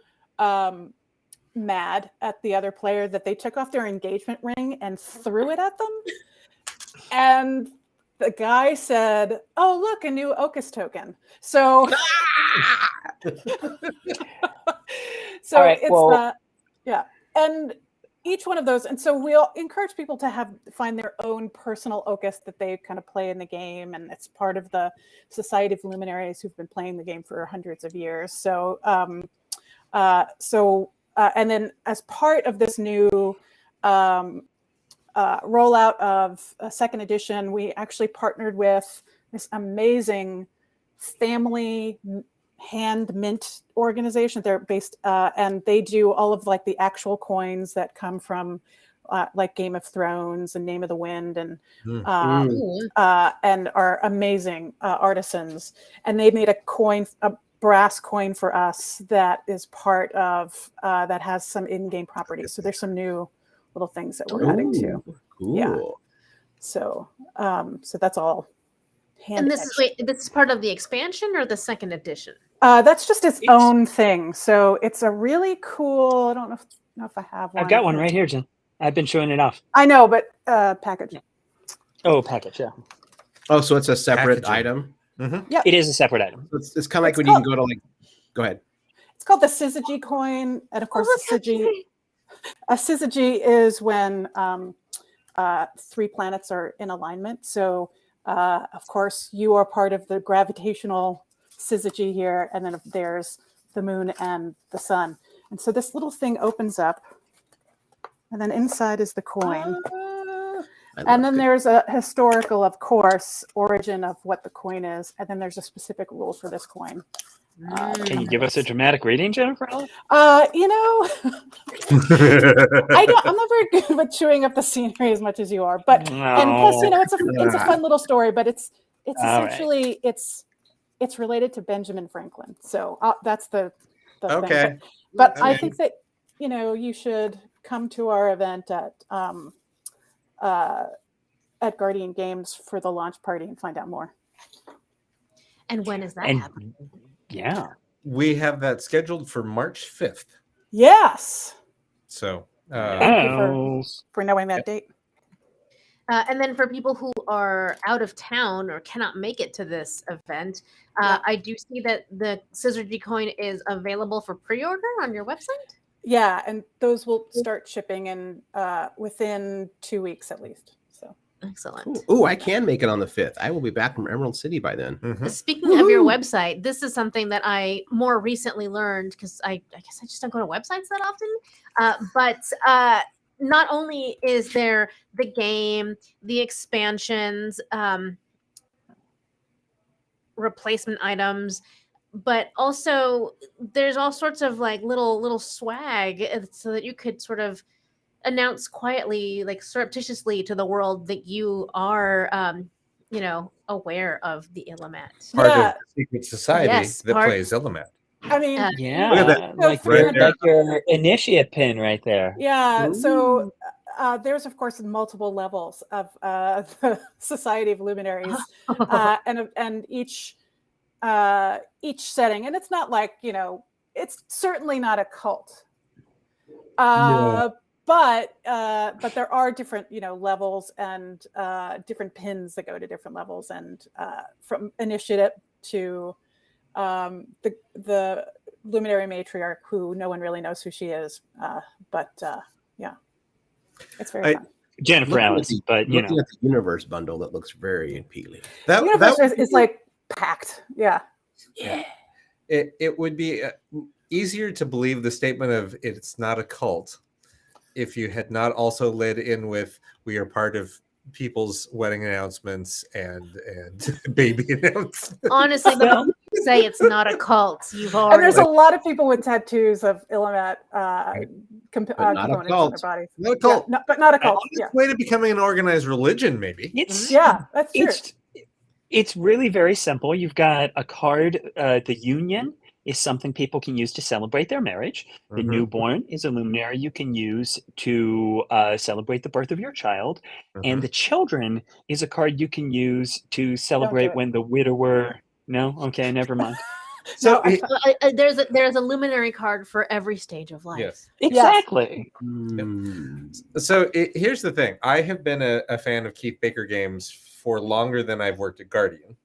mad at the other player that they took off their engagement ring and threw it at them. And the guy said, "Oh, look, a new Ocus token." So, and each one of those, and so we'll encourage people to find their own personal Ocus that they kind of play in the game, and it's part of the Society of Luminaries who've been playing the game for hundreds of years. So, and then as part of this new rollout of a second edition, we actually partnered with this amazing family hand mint organization. They're based and they do all of like the actual coins that come from like Game of Thrones and Name of the Wind and are amazing artisans. And they made a brass coin for us that is part of that has some in-game properties. So there's some new little things that we're adding to. Cool. Yeah. So so that's all. And this is part of the expansion or the second edition? That's just its own thing. So it's a really cool. I don't know if I have one. I've got one right here, Jen. I've been showing it off. I know, but package. Oh, package, yeah. Oh, so it's a separate item. Mm-hmm. Yeah, it is a separate item. It's kind of like when you can go to like. Go ahead. It's called the Syzygy coin, and of course, a Syzygy is when 3 planets are in alignment. So, of course, you are part of the gravitational Syzygy here, and then there's the moon and the sun. And so this little thing opens up, and then inside is the coin. And then there's a historical, of course, origin of what the coin is, and then there's a specific rule for this coin. Can you give us a dramatic reading, Jennifer? You know, I'm not very good with chewing up the scenery as much as you are, but and plus, you know, it's a fun little story, but it's essentially it's related to Benjamin Franklin, so that's the okay. thing. But I think that you should come to our event at Guardian Games for the launch party and find out more. And when is that happening? Yeah, we have that scheduled for March 5th. Yes. So thank you for knowing that date. And then for people who are out of town or cannot make it to this event, I do see that the Syzygy coin is available for pre-order on your website. Yeah, and those will start shipping in within 2 weeks at least. So excellent. Oh, I can make it on the 5th. I will be back from Emerald City by then. Mm-hmm. Speaking of your website, this is something that I more recently learned because I guess I just don't go to websites that often. But not only is there the game, the expansions, replacement items, but also there's all sorts of like little swag so that you could sort of announce quietly, like surreptitiously to the world that you are, aware of the Illimat. Part of the secret society that part, plays Illimat. I mean, yeah, look at that. like your initiate pin right there. Yeah. So there's of course multiple levels of the Society of Luminaries, and each setting, and it's not like it's certainly not a cult. No. But there are different levels and different pins that go to different levels, and from initiative to the luminary matriarch, who no one really knows who she is, but yeah, it's very fun. Jennifer Ellis, but looking at the universe bundle, that looks very appealing. The universe is like packed. Yeah. It would be easier to believe the statement of it's not a cult if you had not also led in with we are part of people's wedding announcements and baby announcements. Honestly, the moment you say it's not a cult, you've already. And there's a lot of people with tattoos of Illimat components on their bodies. Not a cult, but not a cult. Yeah. Way to becoming an organized religion, maybe. That's true. It's really very simple. You've got a card. The union is something people can use to celebrate their marriage. The newborn is a luminary you can use to celebrate the birth of your child. And the children is a card you can use to celebrate when the widower... No? Okay, never mind. So there's a luminary card for every stage of life. Yes. Exactly. Yes. So here's the thing. I have been a fan of Keith Baker games for longer than I've worked at Guardian.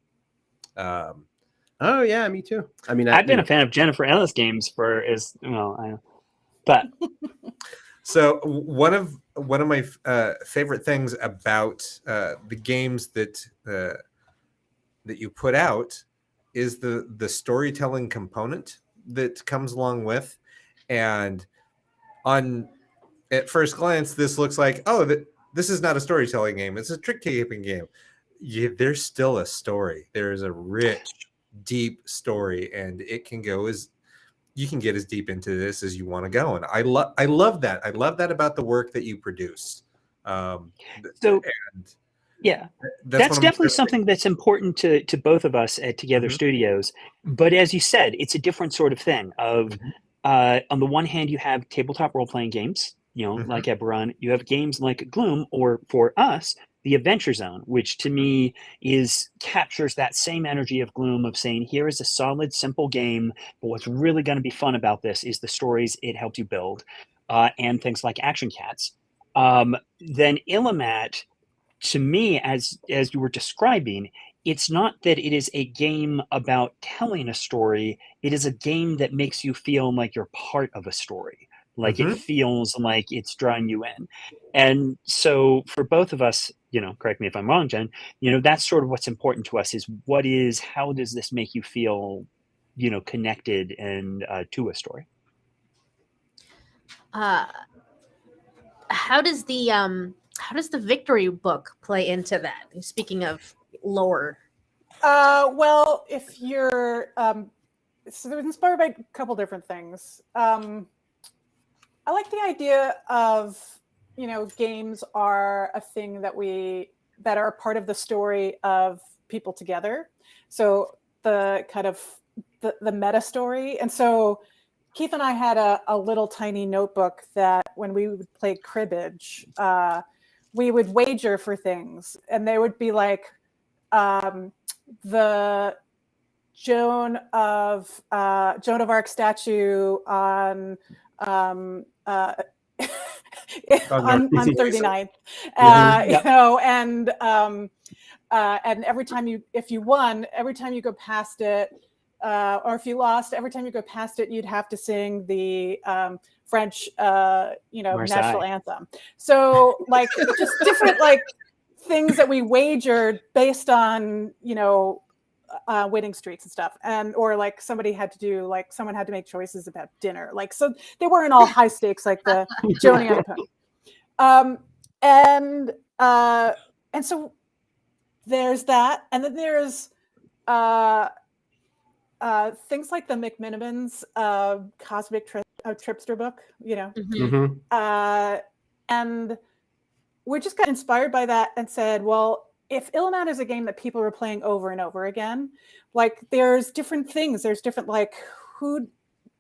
Oh yeah, me too. I mean, I've been a fan of Jennifer Ellis games but so one of my favorite things about the games that you put out is the storytelling component that comes along with, and at first glance, this looks like this is not a storytelling game. It's a trick-taking game. There's still a story. There's a rich, deep story, and it can go you can get as deep into this as you want to go. And I love that. I love that about the work that you produce. Yeah, that's definitely something that's important to both of us at Together Studios. But as you said, it's a different sort of thing. On the one hand, you have tabletop role-playing games, like Eberron. You have games like Gloom, or for us, the Adventure Zone, which to me captures that same energy of Gloom, of saying, here is a solid, simple game, but what's really going to be fun about this is the stories it helped you build, and things like Action Cats. Then Illimat, to me, as you were describing, it's not that it is a game about telling a story. It is a game that makes you feel like you're part of a story. Like it feels like it's drawing you in. And so for both of us, correct me if I'm wrong, Jen, that's sort of what's important to us, is how does this make you feel, connected and to a story? How does the victory book play into that? Speaking of lore. Well, if you're so it's inspired by a couple different things. I like the idea of, games are a thing that are part of the story of people together. So the kind of the meta story. And so Keith and I had a little tiny notebook that when we would play cribbage, we would wager for things, and they would be like the Joan of Arc statue on 39th, and every time if you won, every time you go past it, or if you lost, every time you go past it, you'd have to sing the French, national anthem. So like just different like things that we wagered based on, winning streaks and stuff. Or like someone had to make choices about dinner. Like, so they weren't all high stakes, like the Joni on the Pony. And so there's that. And then there's things like the McMinimans Cosmic Tripster book, and we just got inspired by that and said, well, if Illimat is a game that people are playing over and over again, like there's different things. There's different, like, who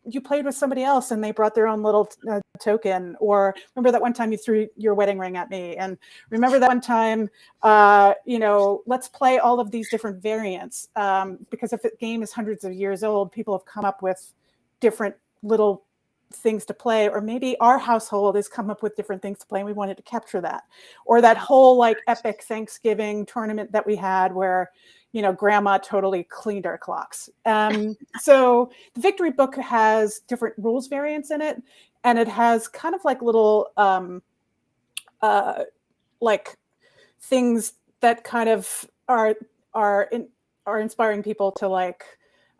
you played with somebody else and they brought their own little token, or remember that one time you threw your wedding ring at me, and remember that one time, let's play all of these different variants, because if a game is hundreds of years old, people have come up with different little things to play, or maybe our household has come up with different things to play and we wanted to capture that. Or that whole like epic Thanksgiving tournament that we had where grandma totally cleaned our clocks. So the victory book has different rules variants in it, and it has kind of like little like things that kind of are inspiring people to like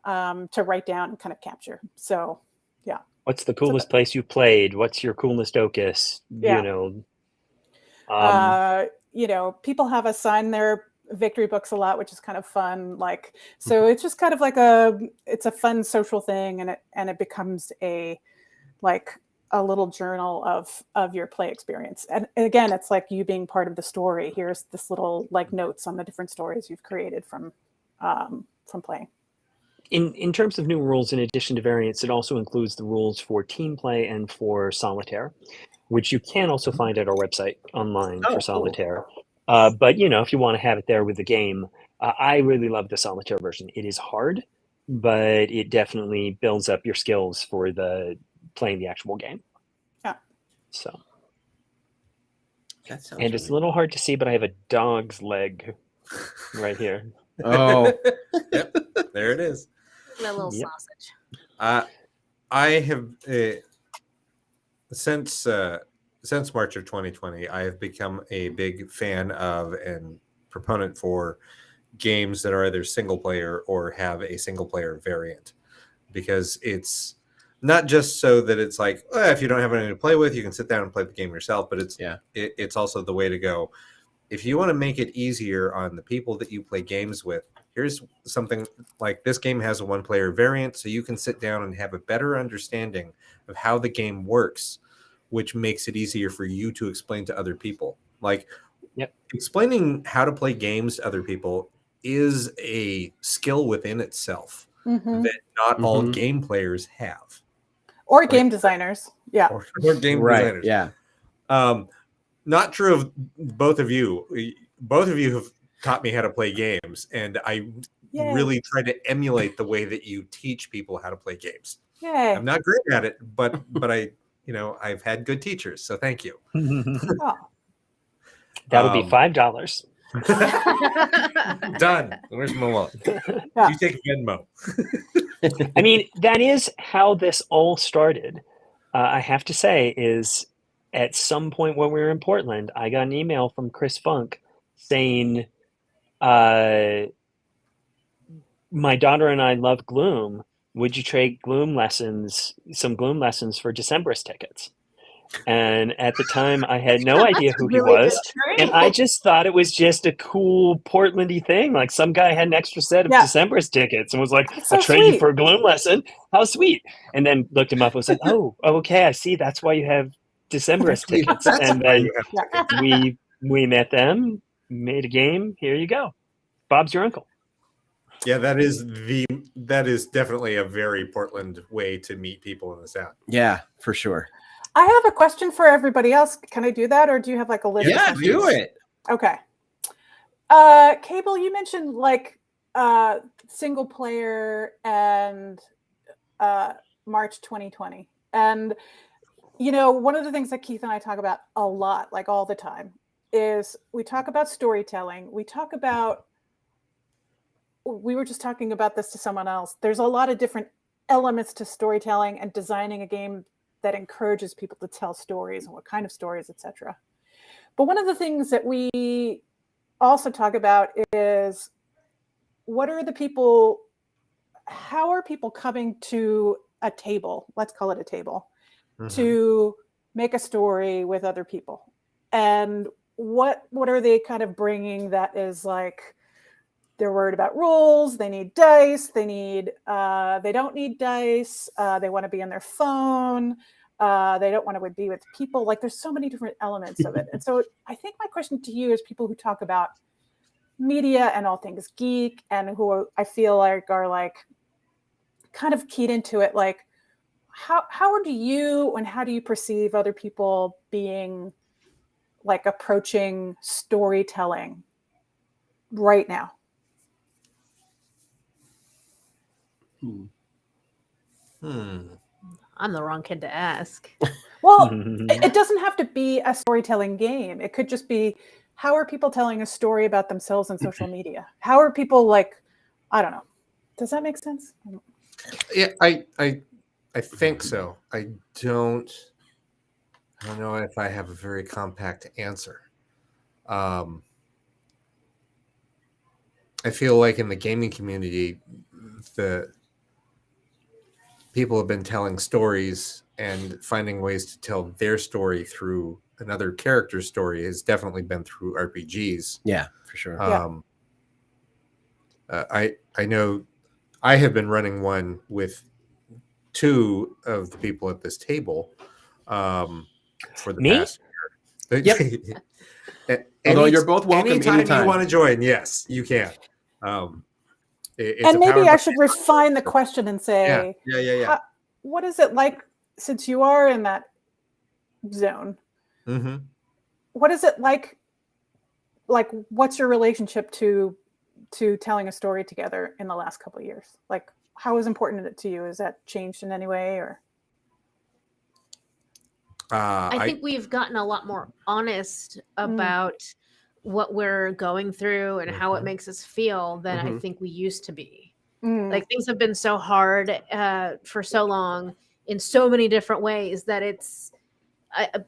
to write down and kind of capture. So yeah. What's the coolest place you've played? What's your coolest OCUS? Yeah. People have us sign their victory books a lot, which is kind of fun. Like, so it's just kind of like it's a fun social thing, and it becomes a little journal of your play experience. And again, it's like you being part of the story. Here's this little like notes on the different stories you've created from playing. In terms of new rules, in addition to variants, it also includes the rules for team play and for solitaire, which you can also find at our website online for solitaire. Cool. But if you want to have it there with the game, I really love the solitaire version. It is hard, but it definitely builds up your skills for playing the actual game. Yeah. So. That sounds. And it's a little hard to see, but I have a dog's leg right here. Oh, yep, there it is. A little sausage. I have since March of 2020, I have become a big fan of and proponent for games that are either single player or have a single player variant, because it's not just so that it's like, if you don't have anything to play with, you can sit down and play the game yourself, but it's also the way to go. If you want to make it easier on the people that you play games with, here's something like this game has a 1-player variant, so you can sit down and have a better understanding of how the game works, which makes it easier for you to explain to other people. Like, explaining how to play games to other people is a skill within itself that not all game players have. Or game designers. Yeah. Or game designers. Yeah. Not true of both of you. Both of you have taught me how to play games, and I really try to emulate the way that you teach people how to play games. Yay. I'm not great at it, but I, I've had good teachers, so thank you. That'll be $5. Done. Where's my wallet? You take Venmo. I mean, that is how this all started. I have to say, is at some point when we were in Portland, I got an email from Chris Funk saying, my daughter and I love Gloom. Would you trade some Gloom lessons for Decemberist tickets? And at the time, I had no idea who he was. And I just thought it was just a cool Portlandy thing. Like some guy had an extra set of Decemberist tickets and was like, I'll trade you for a Gloom lesson. How sweet. And then looked him up and was like, oh, okay, I see. That's why you have Decemberist tickets. And then we met them, made a game. Here you go. Bob's your uncle. Yeah, that is definitely a very Portland way to meet people in the South. Yeah, for sure. I have a question for everybody else. Can I do that, or do you have like a list? Yeah, do it. Okay. Cable, you mentioned like single player and March 2020, and one of the things that Keith and I talk about a lot, like all the time, is we talk about storytelling. We were just talking about this to someone else. There's a lot of different elements to storytelling and designing a game that encourages people to tell stories and what kind of stories, etc. But one of the things that we also talk about is how are people coming to a table, let's call it a table, to make a story with other people? And what are they kind of bringing that is like, they're worried about rules, they need dice, they don't need dice, they want to be on their phone, they don't want to be with people. Like there's so many different elements of it. And so I think my question to you is people who talk about media and all things geek and who I feel like are like kind of keyed into it, like how do you perceive other people being like approaching storytelling right now? I'm the wrong kid to ask. Well, it doesn't have to be a storytelling game. It could just be, how are people telling a story about themselves on social media? How are people like, I don't know. Does that make sense? Yeah, I think so. I don't know if I have a very compact answer. I feel like in the gaming community, the people have been telling stories and finding ways to tell their story through another character's story has definitely been through RPGs. Yeah, for sure. I know I have been running one with two of the people at this table for the past year. Yep. Although you're both welcome anytime you want to join, yes, you can. And maybe I should refine the question and say, what is it like, since you are in that zone? What is it like? Like, what's your relationship to telling a story together in the last couple of years? Like, how is important it to you? Has that changed in any way, or? I think we've gotten a lot more honest about what we're going through and how it makes us feel than I think we used to be. Like things have been so hard for so long in so many different ways that it's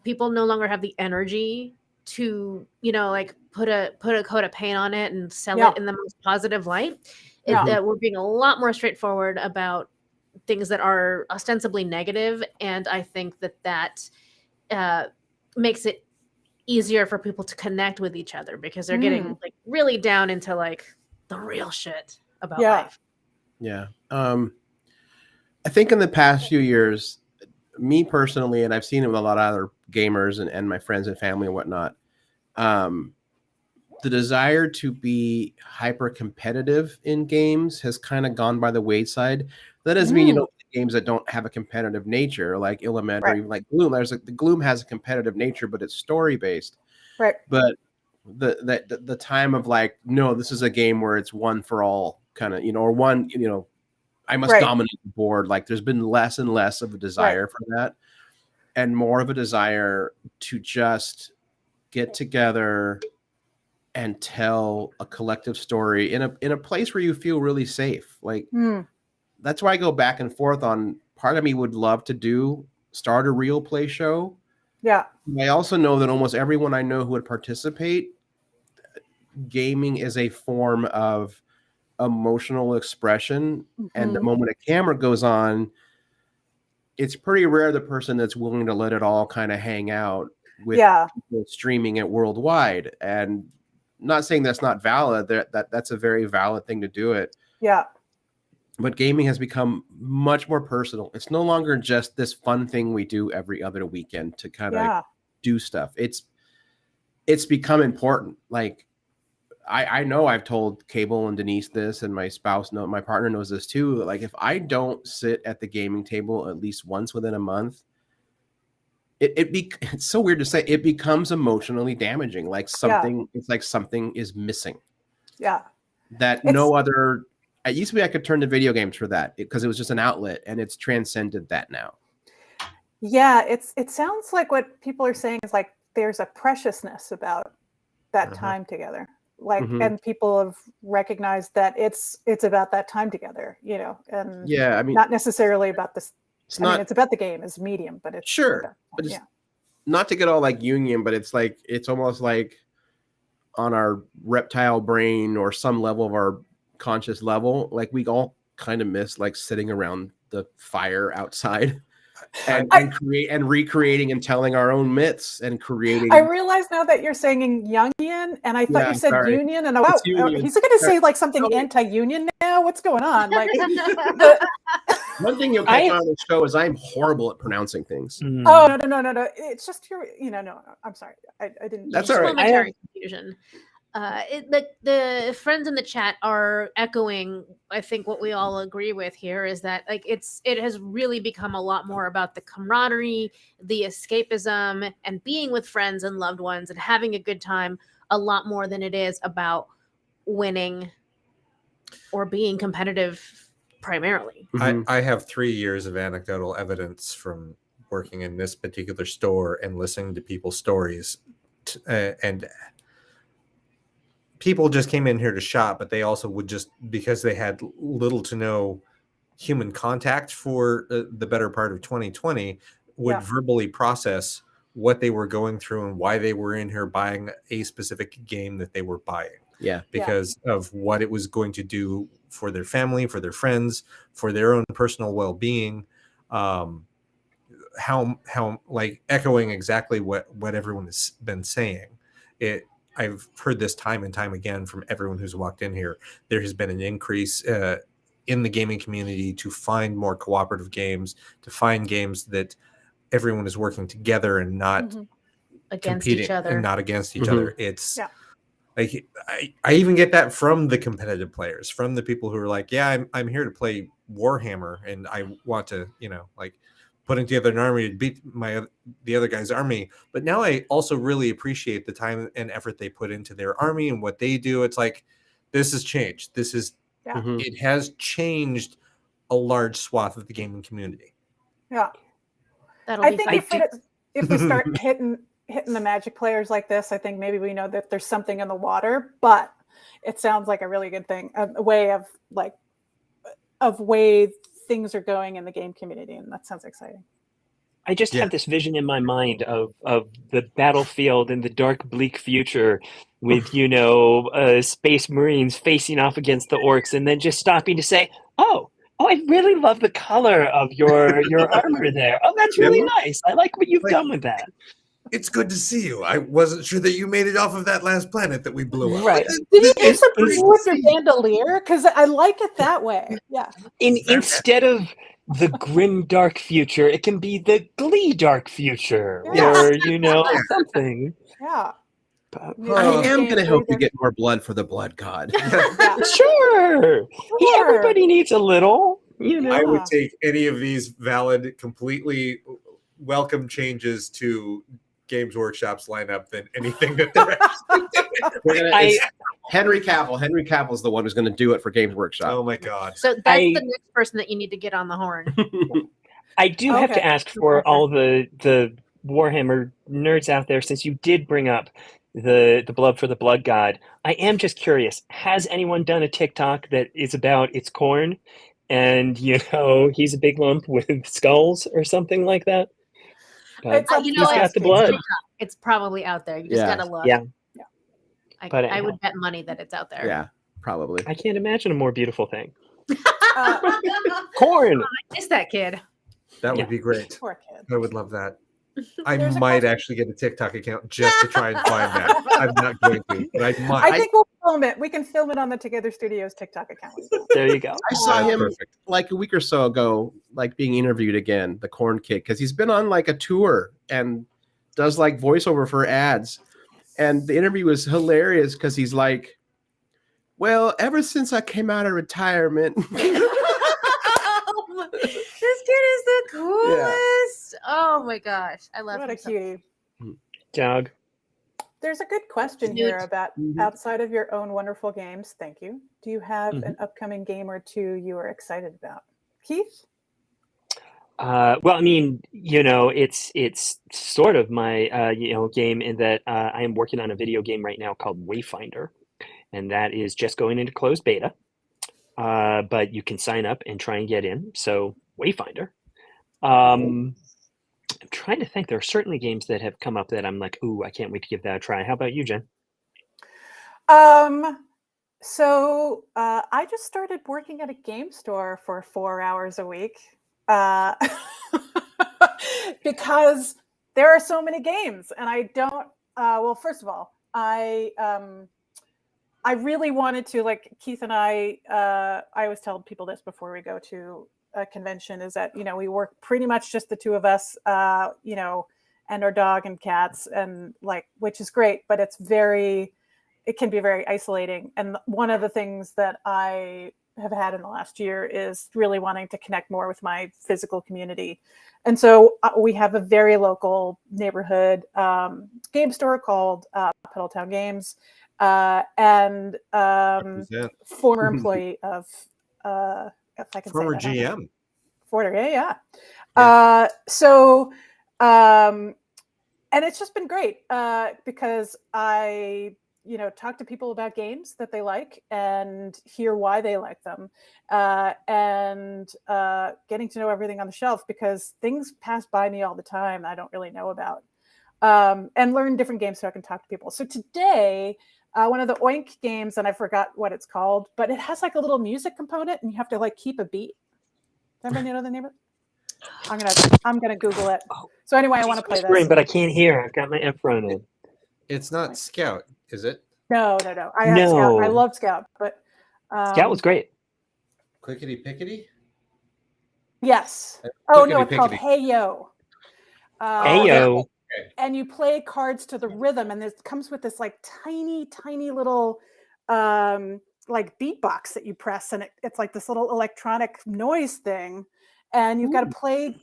people no longer have the energy to like put a coat of paint on it and sell it in the most positive light. We're being a lot more straightforward about things that are ostensibly negative, and I think that makes it easier for people to connect with each other because they're getting like really down into like the real shit about life. Yeah. I think in the past few years, me personally, and I've seen it with a lot of other gamers and my friends and family and whatnot, the desire to be hyper competitive in games has kind of gone by the wayside. That doesn't mean, games that don't have a competitive nature, like Illimat or even like Gloom. The Gloom has a competitive nature, but it's story based. Right. But the time of like, no, this is a game where it's one for all kind of, or one, I must dominate the board. Like there's been less and less of a desire for that, and more of a desire to just get together and tell a collective story in a place where you feel really safe. Like that's why I go back and forth on. Part of me would love to start a real play show. Yeah. I also know that almost everyone I know who would participate, gaming is a form of emotional expression. And the moment a camera goes on, it's pretty rare the person that's willing to let it all kind of hang out with people streaming it worldwide. And not saying that's not valid, that's a very valid thing to do it. Yeah. But gaming has become much more personal. It's no longer just this fun thing we do every other weekend to kind of do stuff. It's become important. Like I know I've told Cable and Denise this, and my spouse my partner knows this too. Like if I don't sit at the gaming table at least once within a month, it's so weird to say, it becomes emotionally damaging. Like something, it's like something is missing. Yeah. No other. It used to be I could turn to video games for that because it was just an outlet, and it's transcended that now. Yeah, it sounds like what people are saying is like there's a preciousness about that time together. Like, and people have recognized that it's about that time together, and not necessarily about this. It's about the game as medium, but it's but it's not to get all like Jungian, but it's like it's almost like on our reptile brain or some level of our conscious level, like we all kind of miss like sitting around the fire outside and recreating and telling our own myths and creating. I realize now that you're saying Jungian, and I thought you said union, and he's going to say like something anti-union now. What's going on? Like one thing you'll catch on the show is I'm horrible at pronouncing things. Oh no! It's just your, no. I'm sorry, I didn't. That's all right. Momentary confusion. The friends in the chat are echoing, I think, what we all agree with here is that like it has really become a lot more about the camaraderie, the escapism, and being with friends and loved ones and having a good time a lot more than it is about winning or being competitive primarily. I have 3 years of anecdotal evidence from working in this particular store and listening to people's stories, and people just came in here to shop, but they also would just, because they had little to no human contact for the better part of 2020, would verbally process what they were going through and why they were in here buying a specific game that they were buying. Yeah. Because of what it was going to do for their family, for their friends, for their own personal well-being. How like echoing exactly what everyone has been saying. I've heard this time and time again from everyone who's walked in here. There has been an increase in the gaming community to find more cooperative games, to find games that everyone is working together and not against competing each other, and not against each other. It's like I even get that from the competitive players, from the people who are like, yeah, I'm here to play Warhammer and I want to, like putting together an army to beat the other guy's army. But now I also really appreciate the time and effort they put into their army and what they do. It's like, this has changed. It has changed a large swath of the gaming community. Yeah. I think if we start hitting the Magic players like this, I think maybe we know that there's something in the water, but it sounds like a really good thing, a way things are going in the game community, and that sounds exciting. I just have this vision in my mind of the battlefield in the dark, bleak future with, Space Marines facing off against the orcs and then just stopping to say, oh, Oh, I really love the color of your armor there. Oh, that's really nice. I like what you've done with that. It's good to see you. I wasn't sure that you made it off of that last planet that we blew up. Right. Did you do something with your bandolier? Because I like it that way. Yeah. Instead of the grim dark future, it can be the glee dark future, Yeah. or something. Yeah. But, I am going to help you get more blood for the blood god. Sure. Everybody needs a little. I would take any of these valid, completely welcome changes to Games Workshop's lineup than anything that they're actually Henry Cavill. Henry Cavill is the one who's going to do it for Games Workshop. Oh my god! So that's the next person that you need to get on the horn. I do have to ask for all the Warhammer nerds out there, since you did bring up the blood for the blood god. I am just curious: has anyone done a TikTok that is about its corn, and he's a big lump with skulls or something like that? But he's got the blood. It's probably out there. You just gotta look. Yeah. I would bet money that it's out there. Yeah, probably. I can't imagine a more beautiful thing. Corn. I miss that kid. That would be great. Poor kid. I would love that. I might actually get a TikTok account just to try and find that. I'm not going to, but I might. I think we'll film it. We can film it on the Together Studios TikTok account. There you go. I saw him like a week or so ago, like being interviewed again, the corn kid, because he's been on like a tour and does like voiceover for ads. And the interview was hilarious because he's like, well, ever since I came out of retirement. This kid is the coolest. Oh my gosh. I love him. What a cutie. Dog. There's a good question here about outside of your own wonderful games. Thank you. Do you have an upcoming game or two you are excited about? Keith? Well, I mean, it's sort of my, game in that I am working on a video game right now called Wayfinder, and that is just going into closed beta. But you can sign up and try and get in. So Wayfinder. I'm trying to think. There are certainly games that have come up that I'm like, ooh, I can't wait to give that a try. How about you, Jen? So I just started working at a game store for 4 hours a week because there are so many games, and I don't. Well, first of all, I really wanted to, like Keith and I always tell people this before we go to a convention, is that, we work pretty much just the two of us, and our dog and cats, and which is great, but it can be very isolating. And one of the things that I have had in the last year is really wanting to connect more with my physical community. And so we have a very local neighborhood game store called Pedaltown Games. And former employee of if I can former say that, GM. And it's just been great because I talk to people about games that they like and hear why they like them, and getting to know everything on the shelf, because things pass by me all the time I don't really know about, and learn different games so I can talk to people. So today, one of the Oink games, and I forgot what it's called, but it has like a little music component, and you have to keep a beat. Does anybody know the name of it? I'm gonna Google it. So anyway, I want to play this. But I can't hear. I've got my F-Run in. It's not Scout, is it? No. I have Scout. I love Scout, but Scout was great. Clickety Pickety? Yes. Oh no, it's called Hey Yo. Hey Yo. And you play cards to the rhythm, and it comes with this tiny little beatbox that you press, and it's like this little electronic noise thing, and you've got to play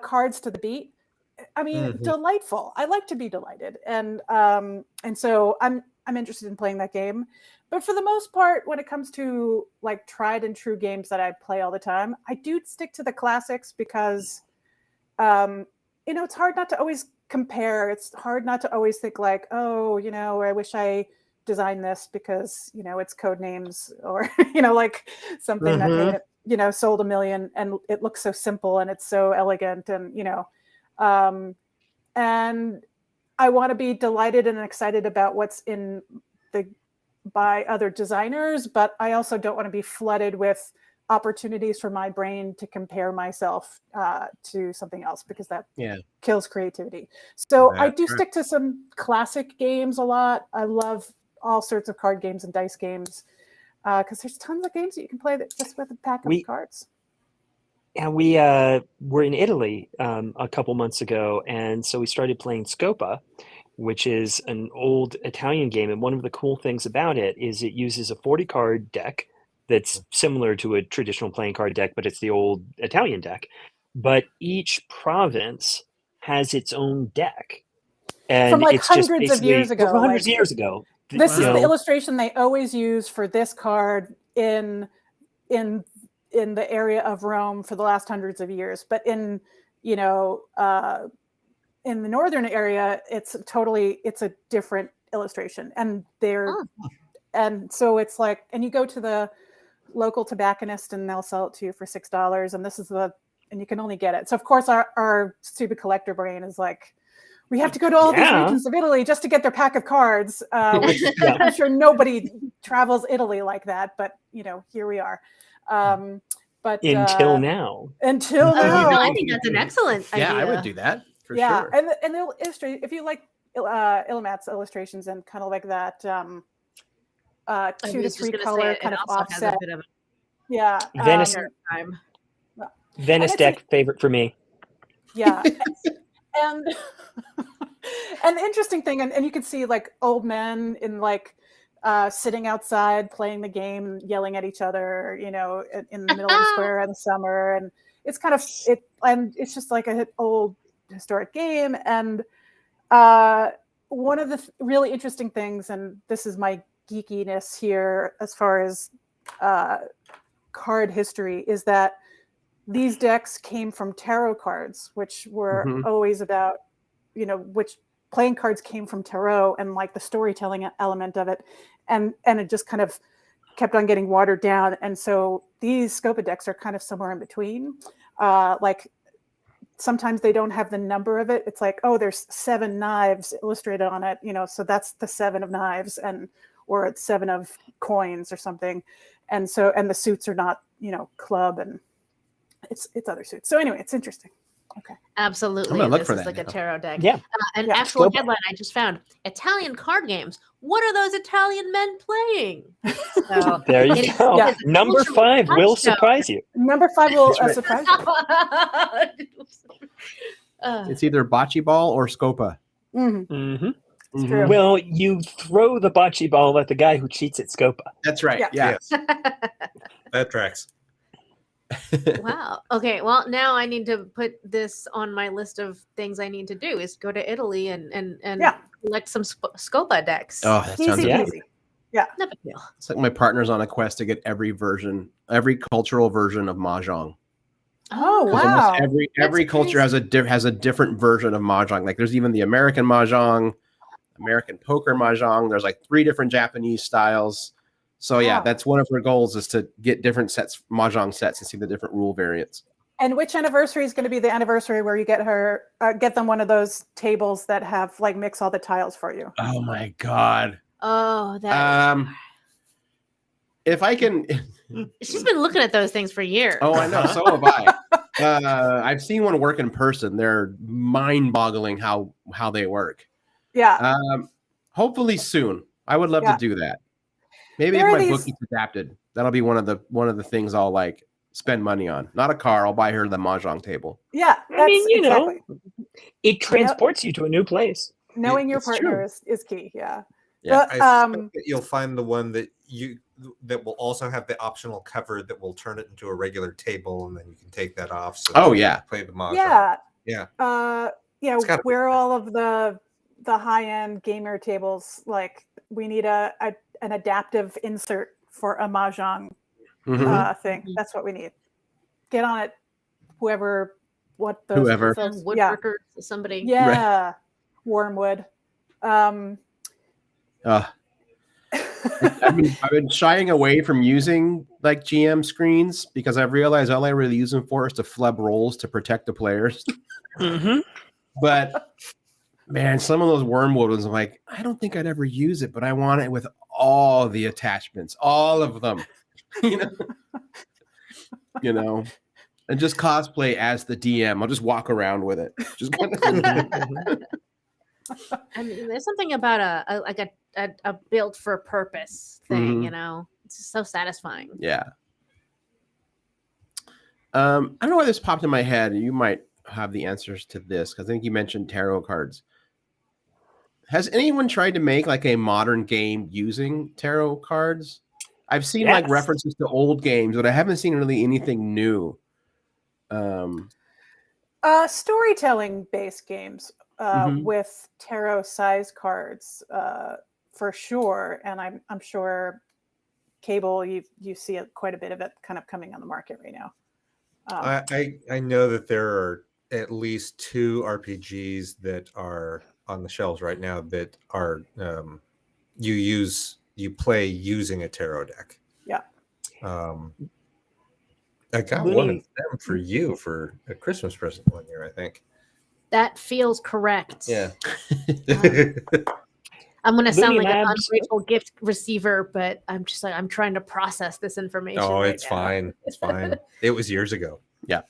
cards to the beat. I mean, delightful. I like to be delighted, and so I'm interested in playing that game. But for the most part, when it comes to tried and true games that I play all the time, I do stick to the classics because it's hard not to always compare. It's hard not to always think I wish I designed this because, it's code names, or, something that made it, sold 1 million, and it looks so simple and it's so elegant, and, and I want to be delighted and excited about what's by other designers, but I also don't want to be flooded with opportunities for my brain to compare myself to something else, because that kills creativity. So I do stick to some classic games a lot. I love all sorts of card games and dice games, because there's tons of games that you can play that just with a pack of cards. And we were in Italy a couple months ago, and so we started playing Scopa, which is an old Italian game. And one of the cool things about it is it uses a 40-card deck that's similar to a traditional playing card deck, but it's the old Italian deck. But each province has its own deck. And from like it's hundreds of years ago. From hundreds of years ago. This is the illustration they always use for this card in the area of Rome for the last hundreds of years. But in the northern area, it's a different illustration. And and so it's like, and you go to the local tobacconist and they'll sell it to you for $6. And this is and you can only get it. So of course our stupid collector brain is like, we have to go to all these regions of Italy just to get their pack of cards. Which I'm sure nobody travels Italy like that, but here we are. But until now, I think that's an excellent idea. Yeah, I would do that for sure. And they'll illustrate, if you like Illimat's illustrations and kind of like that 2 to 3 color kind of offset. Venice deck favorite for me. Yeah. And the interesting thing, and you can see like old men in like sitting outside playing the game, yelling at each other, in the middle of the square in the summer, and it's kind of and it's just like an old historic game. And one of the really interesting things, and this is my geekiness here as far as card history, is that these decks came from tarot cards, which were always about, which playing cards came from tarot and like the storytelling element of it. And it just kind of kept on getting watered down. And so these Scopa decks are kind of somewhere in between. Like sometimes they don't have the number of it. It's like, oh, there's 7 knives illustrated on it, so that's the 7 of knives, or it's 7 of coins or something. And so, and the suits are not, club, and it's other suits. So anyway, it's interesting. Okay. Absolutely. I'm gonna look for this is that like now. a tarot deck. Yeah. An actual headline I just found: Italian card games. What are those Italian men playing? So, there you go. Yeah. Number 5 will surprise you. Number 5 will surprise you. It's either bocce ball or Scopa. It's true. Well, you throw the bocce ball at the guy who cheats at Scopa. That's right. Yeah. Yes. That tracks. Wow. Okay. Well, now I need to put this on my list of things I need to do, is go to Italy and collect some Scopa decks. Oh, that sounds easy. Yeah. No big deal. It's like my partner's on a quest to get every cultural version of Mahjong. Oh, wow. Every culture has a different version of Mahjong. Like there's even the American Mahjong, American poker Mahjong. There's like 3 different Japanese styles. So yeah, that's one of her goals, is to get different Mahjong sets and see the different rule variants. And which anniversary is going to be the anniversary where you get them one of those tables that have like mix all the tiles for you? Oh my God. Oh, that. If I can. She's been looking at those things for years. Oh, I know. So have I. I've seen one work in person. They're mind-boggling how they work. Yeah. Hopefully soon. I would love to do that. Maybe if my book gets adapted, that'll be one of the things I'll like spend money on. Not a car. I'll buy her the Mahjong table. Yeah. I mean, it transports you to a new place. Knowing your partner is key. Yeah. Yeah. I suspect that you'll find the one that will also have the optional cover that will turn it into a regular table, and then you can take that off. So play the Mahjong. Yeah. Where all of the high-end gamer tables, like we need an adaptive insert for a Mahjong thing. That's what we need. Get on it, whoever. Woodworker, somebody. Yeah, right. Wormwood. I've been shying away from using like GM screens because I've realized all I really use them for is to flub rolls to protect the players. But man, some of those Wormwood ones, I'm like, I don't think I'd ever use it, but I want it with all the attachments, all of them. you know, and just cosplay as the DM. I'll just walk around with it. Just kind of. I mean, there's something about a built for purpose thing, you know. It's just so satisfying. Yeah. I don't know why this popped in my head. You might have the answers to this because I think you mentioned tarot cards. Has anyone tried to make like a modern game using tarot cards? I've seen like references to old games, but I haven't seen really anything new. Storytelling based games with tarot size cards for sure, and I'm sure Cable you see quite a bit of it kind of coming on the market right now. I know that there are at least 2 RPGs that are on the shelves right now that are you play using a tarot deck. Yeah. I got one of them for you for a Christmas present one year, I think. That feels correct. Yeah. I'm going to sound like an ungrateful gift receiver, but I'm just like, I'm trying to process this information. Oh, right it's now. fine. It's fine. It was years ago. Yeah.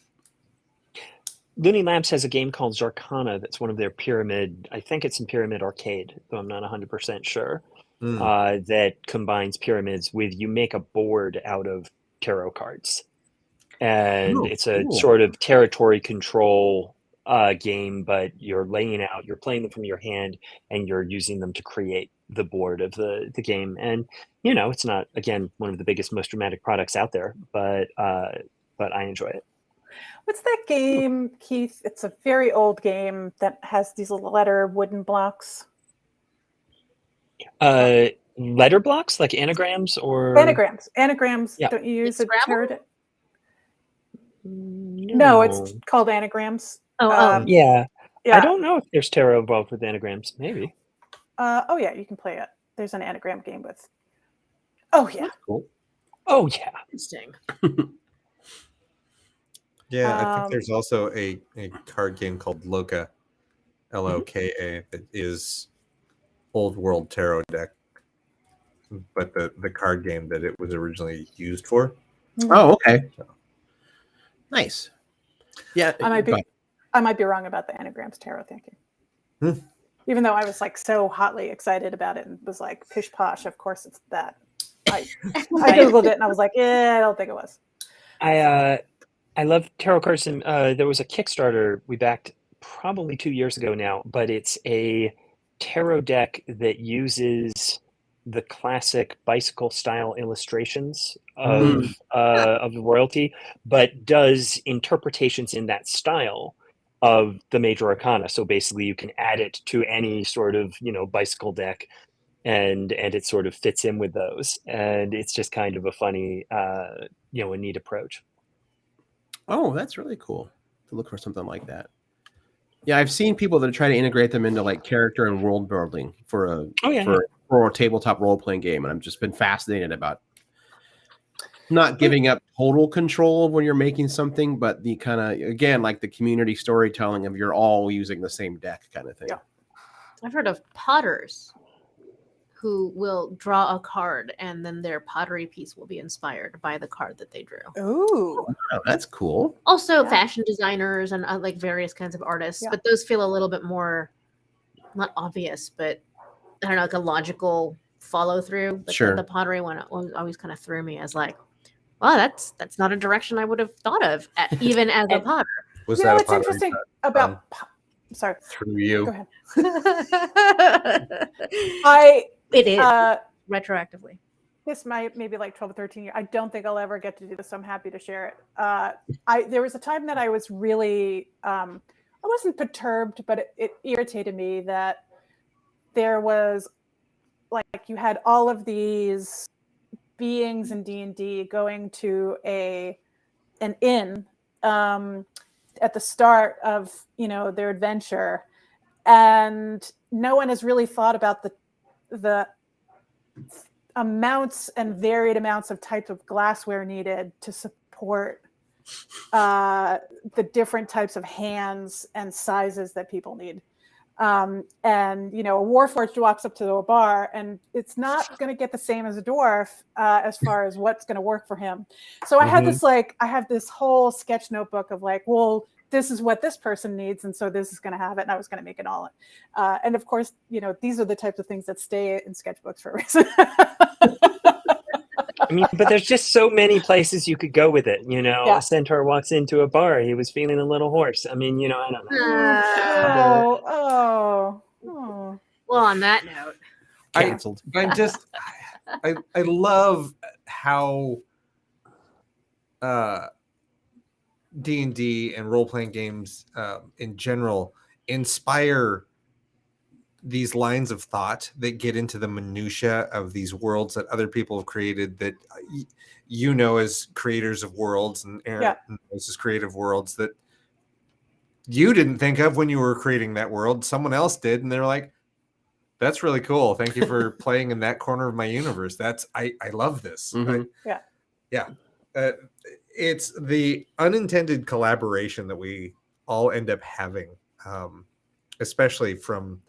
Looney Labs has a game called Zarkana that's one of their Pyramid, I think it's in Pyramid Arcade, though I'm not 100% sure, that combines pyramids with, you make a board out of tarot cards. And it's a sort of territory control game, but you're playing them from your hand, and you're using them to create the board of the game. And, you know, it's not, again, one of the biggest, most dramatic products out there, but I enjoy it. What's that game, Keith? It's a very old game that has these little letter wooden blocks. Letter blocks, like anagrams or anagrams. Yeah. Don't you use a tarot deck? No. No, it's called anagrams. Yeah. I don't know if there's tarot involved with anagrams. Maybe. Oh yeah, you can play it. There's an anagram game with. Oh yeah. That's cool. Oh yeah. Interesting. Yeah, I think there's also a card game called Loka, Loka, that is old world tarot deck, but the card game that it was originally used for. Oh, okay. So. Nice. Yeah, I might be wrong about the anagrams tarot thinking. Even though I was like so hotly excited about it and was like pish posh, of course it's that. I googled it and I was like, I don't think it was. I love tarot cards, and there was a Kickstarter we backed probably 2 years ago now, but it's a tarot deck that uses the classic bicycle style illustrations of the royalty, but does interpretations in that style of the major arcana. So basically you can add it to any sort of, you know, bicycle deck, and it sort of fits in with those. And it's just kind of a funny, a neat approach. Oh, that's really cool to look for something like that. Yeah, I've seen people that try to integrate them into like character and world building for a tabletop role playing game, and I've just been fascinated about not giving up total control when you're making something, but the kind of, again, like the community storytelling of you're all using the same deck kind of thing. Yeah. I've heard of potters who will draw a card, and then their pottery piece will be inspired by the card that they drew. Ooh, oh, that's cool. Also, fashion designers and like various kinds of artists, but those feel a little bit more not obvious, but I don't know, like a logical follow through. Sure. The pottery one always kind of threw me as like, well, that's not a direction I would have thought of, even as a potter. Was that what's interesting about? Sorry, through you. Go ahead. It is retroactively. This might maybe like 12 or 13 years. I don't think I'll ever get to do this, so I'm happy to share it. There was a time that I was really, I wasn't perturbed, but it irritated me that there was like you had all of these beings in D&D going to an inn at the start of their adventure, and no one has really thought about the amounts and varied amounts of types of glassware needed to support the different types of hands and sizes that people need. And a Warforged walks up to a bar, and it's not going to get the same as a dwarf as far as what's going to work for him. So I had this I have this whole sketch notebook of well, this is what this person needs, and so this is going to have it, and I was going to make it all. And of course, these are the types of things that stay in sketchbooks for a reason. I mean, but there's just so many places you could go with it. A centaur walks into a bar. He was feeling a little hoarse. I mean, I don't know. Oh. Well, on that note, canceled. I love how D&D and role-playing games in general inspire these lines of thought that get into the minutia of these worlds that other people have created, that as creators of worlds, and Aaron knows as creative worlds that you didn't think of when you were creating that world. Someone else did, and they're like, that's really cool. Thank you for playing in that corner of my universe. I love this. It's the unintended collaboration that we all end up having, especially from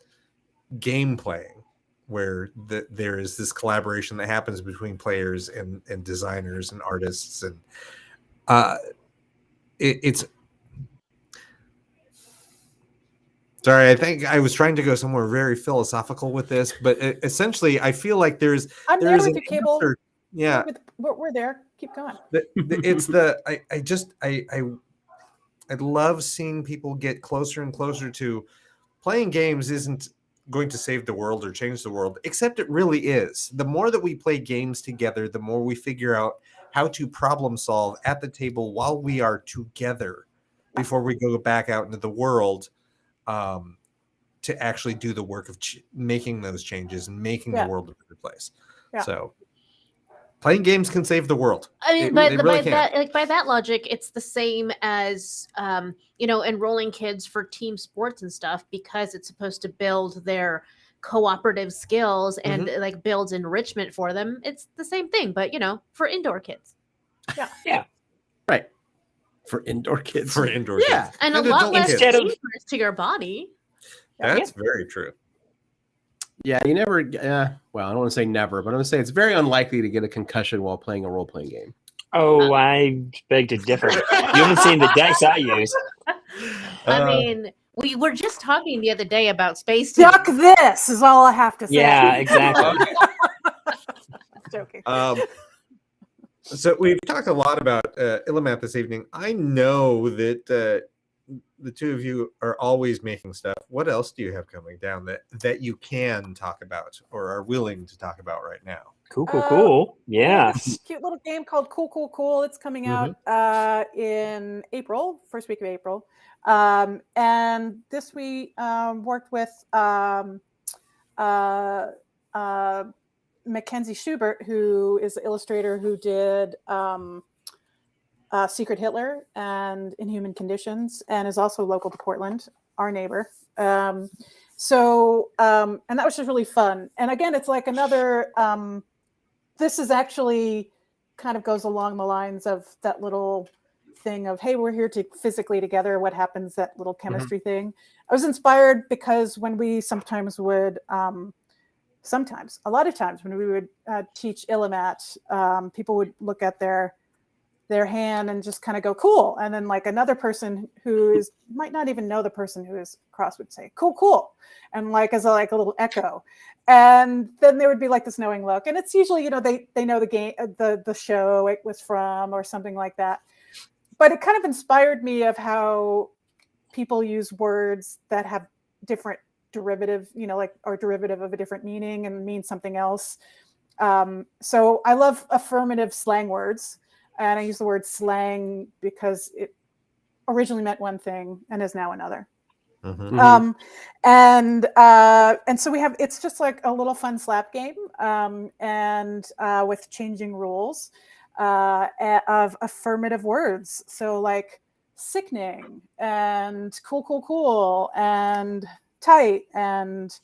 game playing, where there is this collaboration that happens between players and designers and artists, and it's sorry, I think I was trying to go somewhere very philosophical with this, but essentially I feel like there's there with your cable. Yeah, we're there. Keep going. I love seeing people get closer and closer to playing games. Isn't going to save the world or change the world, except it really is. The more that we play games together, the more we figure out how to problem solve at the table while we are together before we go back out into the world to actually do the work of making those changes and making the world a better place. So playing games can save the world. I mean, by that logic, it's the same as enrolling kids for team sports and stuff, because it's supposed to build their cooperative skills and builds enrichment for them. It's the same thing, but for indoor kids. Yeah. Right. For indoor kids. Yeah, and a lot less dangerous to your body. That's very true. Yeah, you never. Well, I don't want to say never, but I'm going to say it's very unlikely to get a concussion while playing a role-playing game. Oh, I beg to differ. You haven't seen the dice I use. I mean, we were just talking the other day about space. Duck this is all I have to say. Yeah, exactly. Joking. So we've talked a lot about Illimat this evening. I know that the two of you are always making stuff. What else do you have coming down that you can talk about or are willing to talk about right now? Cool. Yeah. Cute little game called Cool. It's coming out in April, first week of April. And this we worked with Mackenzie Schubert, who is the illustrator who did Secret Hitler and Inhuman Conditions, and is also local to Portland, our neighbor. And that was just really fun. And again, it's like another, this is actually kind of goes along the lines of that little thing of, hey, we're here to physically together. What happens, that little chemistry thing. I was inspired because when we sometimes would, a lot of times when we would teach Illimat, people would look at their hand and just kind of go cool, and then like another person who might not even know the person who is cross would say cool, and like as a little echo, and then there would be like this knowing look, and it's usually they know the game, the show it was from or something like that. But it kind of inspired me of how people use words that have different derivative, or derivative of a different meaning and mean something else. So I love affirmative slang words. And I use the word slang because it originally meant one thing and is now another. And so it's just like a little fun slap game, and with changing rules of affirmative words. So like sickening and cool and tight and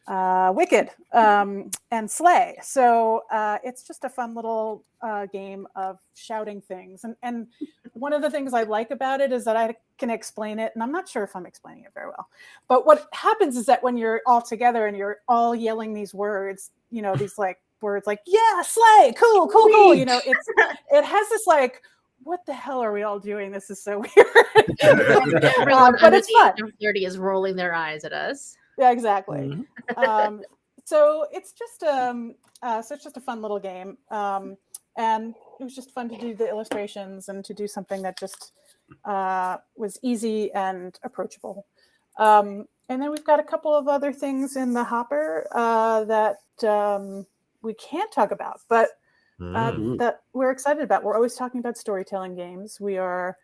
Wicked and Slay. So it's just a fun little game of shouting things. And one of the things I like about it is that I can explain it, and I'm not sure if I'm explaining it very well. But what happens is that when you're all together and you're all yelling these words, these like words like, yeah, slay, cool, cool, cool. It has this like, what the hell are we all doing? This is so weird. Everyone but it's fun. 30 is rolling their eyes at us. Yeah, exactly. Mm-hmm. So it's just a fun little game, and it was just fun to do the illustrations and to do something that just was easy and approachable. And then we've got a couple of other things in the hopper that we can't talk about, but that we're excited about. We're always talking about storytelling games. We are.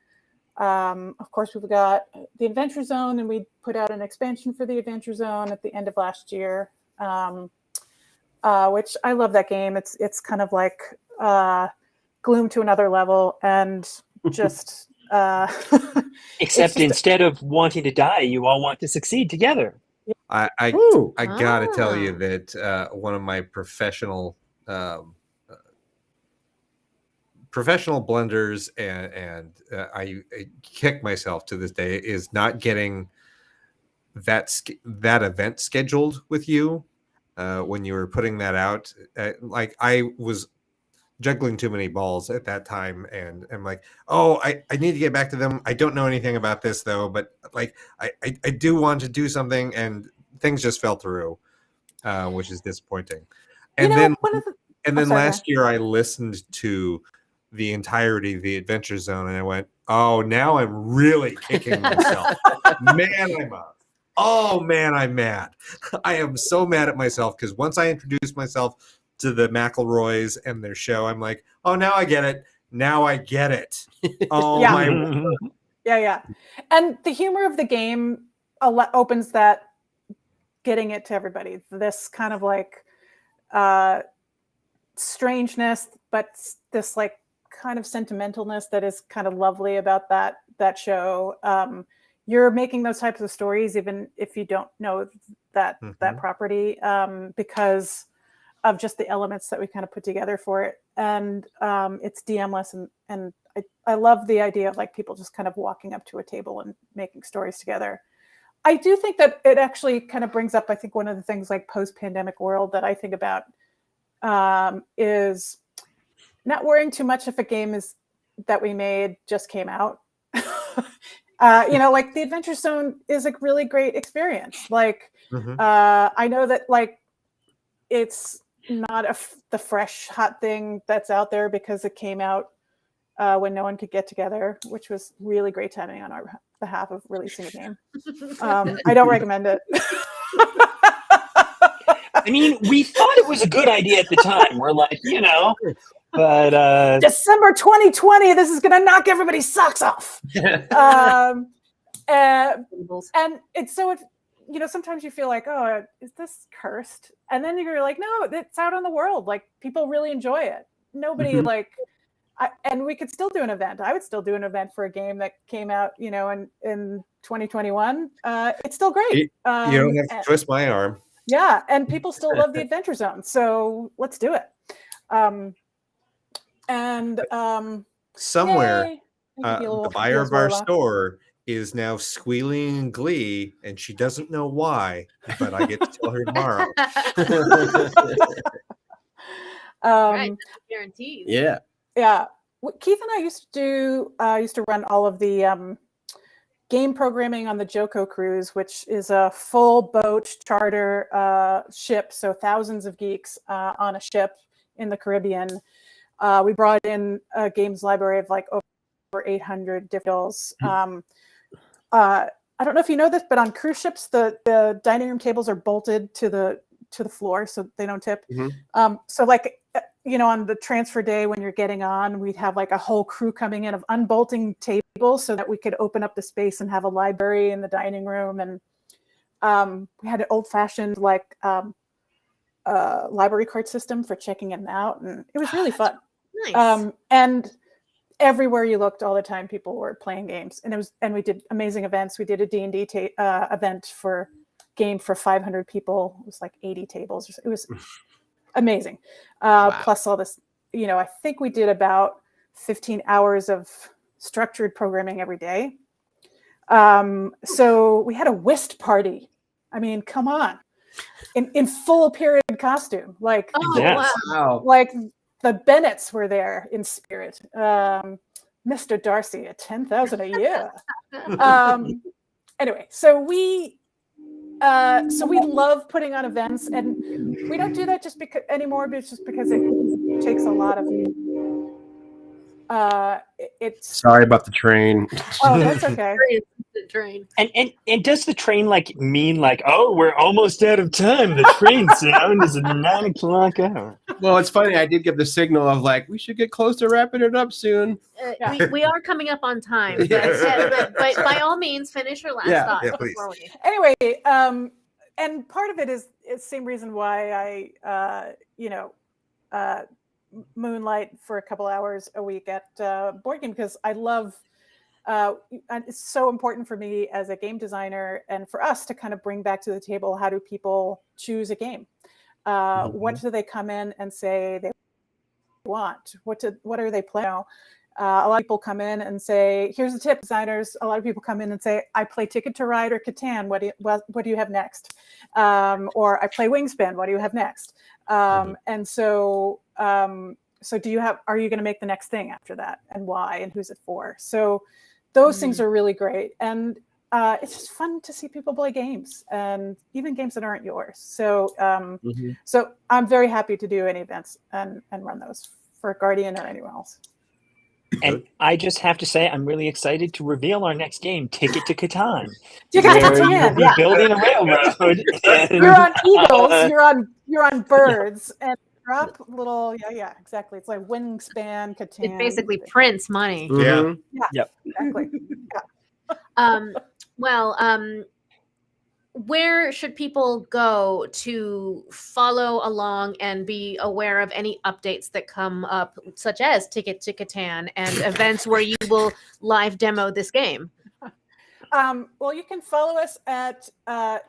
Of course, we've got the Adventure Zone, and we put out an expansion for the Adventure Zone at the end of last year, which I love that game. It's kind of like Gloom to another level, and just except instead of wanting to die, you all want to succeed together. I gotta tell you that one of my professional blunders, and I kick myself to this day, is not getting that event scheduled with you when you were putting that out. Like, I was juggling too many balls at that time, and I'm like, I need to get back to them. I don't know anything about this though, but like I do want to do something, and things just fell through, which is disappointing. And then last year I listened to the entirety of the Adventure Zone, and I went, now I'm really kicking myself. Man, I'm mad. I am so mad at myself, because once I introduced myself to the McElroys and their show, I'm like, now I get it. Oh, my. Yeah. And the humor of the game opens that, getting it to everybody. This kind of like strangeness, but this like kind of sentimentalness that is kind of lovely about that show. You're making those types of stories even if you don't know that property, because of just the elements that we kind of put together for it. And it's DMless, and I love the idea of like people just kind of walking up to a table and making stories together. I do think that it actually kind of brings up, I think, one of the things like post-pandemic world that I think about is not worrying too much if a game that we made just came out. Like the Adventure Zone is a really great experience. Like, I know that like it's not the fresh hot thing that's out there because it came out when no one could get together, which was really great timing on our behalf of releasing a game. I don't recommend it. I mean, we thought it was a good idea at the time. We're like, but December 2020, this is gonna knock everybody's socks off. And it's so sometimes you feel like, is this cursed? And then you're like, no, it's out in the world. Like, people really enjoy it. Nobody and we could still do an event. I would still do an event for a game that came out, in 2021. It's still great. You don't have to twist my arm. Yeah, and people still love the Adventure Zone, so let's do it. Somewhere, the buyer of our store is now squealing in glee, and she doesn't know why, but I get to tell her tomorrow. Right, guarantees. Yeah. Keith and I used to run all of the game programming on the Joko cruise, which is a full boat charter ship, so thousands of geeks on a ship in the Caribbean. We brought in a games library of like over 800 different titles. I don't know if you know this, but on cruise ships, the dining room tables are bolted to the floor so they don't tip. So like, on the transfer day when you're getting on, we'd have like a whole crew coming in of unbolting tables so that we could open up the space and have a library in the dining room. And we had an old-fashioned like library card system for checking them out, and it was really fun. Nice. And everywhere you looked all the time, people were playing games, and we did amazing events. We did a D&D event for game for 500 people. It was like 80 tables. It was amazing. Wow. Plus all this, I think we did about 15 hours of structured programming every day. So we had a whist party. I mean, come on. In full period costume. Like, wow. Like the Bennetts were there in spirit. Mr. Darcy at 10,000 a year. Anyway, so we love putting on events, and we don't do that just because anymore, but it's just because it takes a lot of Sorry about the train. Oh, that's okay. Train. And does the train mean oh, we're almost out of time? The train sound is a 9 o'clock hour. Well, it's funny. I did give the signal of we should get close to wrapping it up soon. We are coming up on time, but by all means, finish your last thought. Yeah, please. Anyway, and part of it is the same reason why I moonlight for a couple hours a week at board game, because I love. And it's so important for me as a game designer and for us to kind of bring back to the table, how do people choose a game? What do they come in and say they want? What are they playing? A lot of people come in and say, here's the tip, designers. A lot of people come in and say, I play Ticket to Ride or Catan. What do you have next? Or I play Wingspan. What do you have next? And so are you going to make the next thing after that, and why, and who's it for? So those things are really great. And it's just fun to see people play games, and even games that aren't yours. So so I'm very happy to do any events and run those for Guardian or anyone else. And I just have to say, I'm really excited to reveal our next game, Ticket to Catan. Ticket to Catan, yeah. Building a railroad. You're on eagles. You're on birds, and drop little. Yeah, exactly. It's like Wingspan, Catan. It's basically Prince money. Mm-hmm. Yeah. Yep. Exactly. Yeah. Where should people go to follow along and be aware of any updates that come up, such as Ticket to Catan and events where you will live demo this game? Well, you can follow us at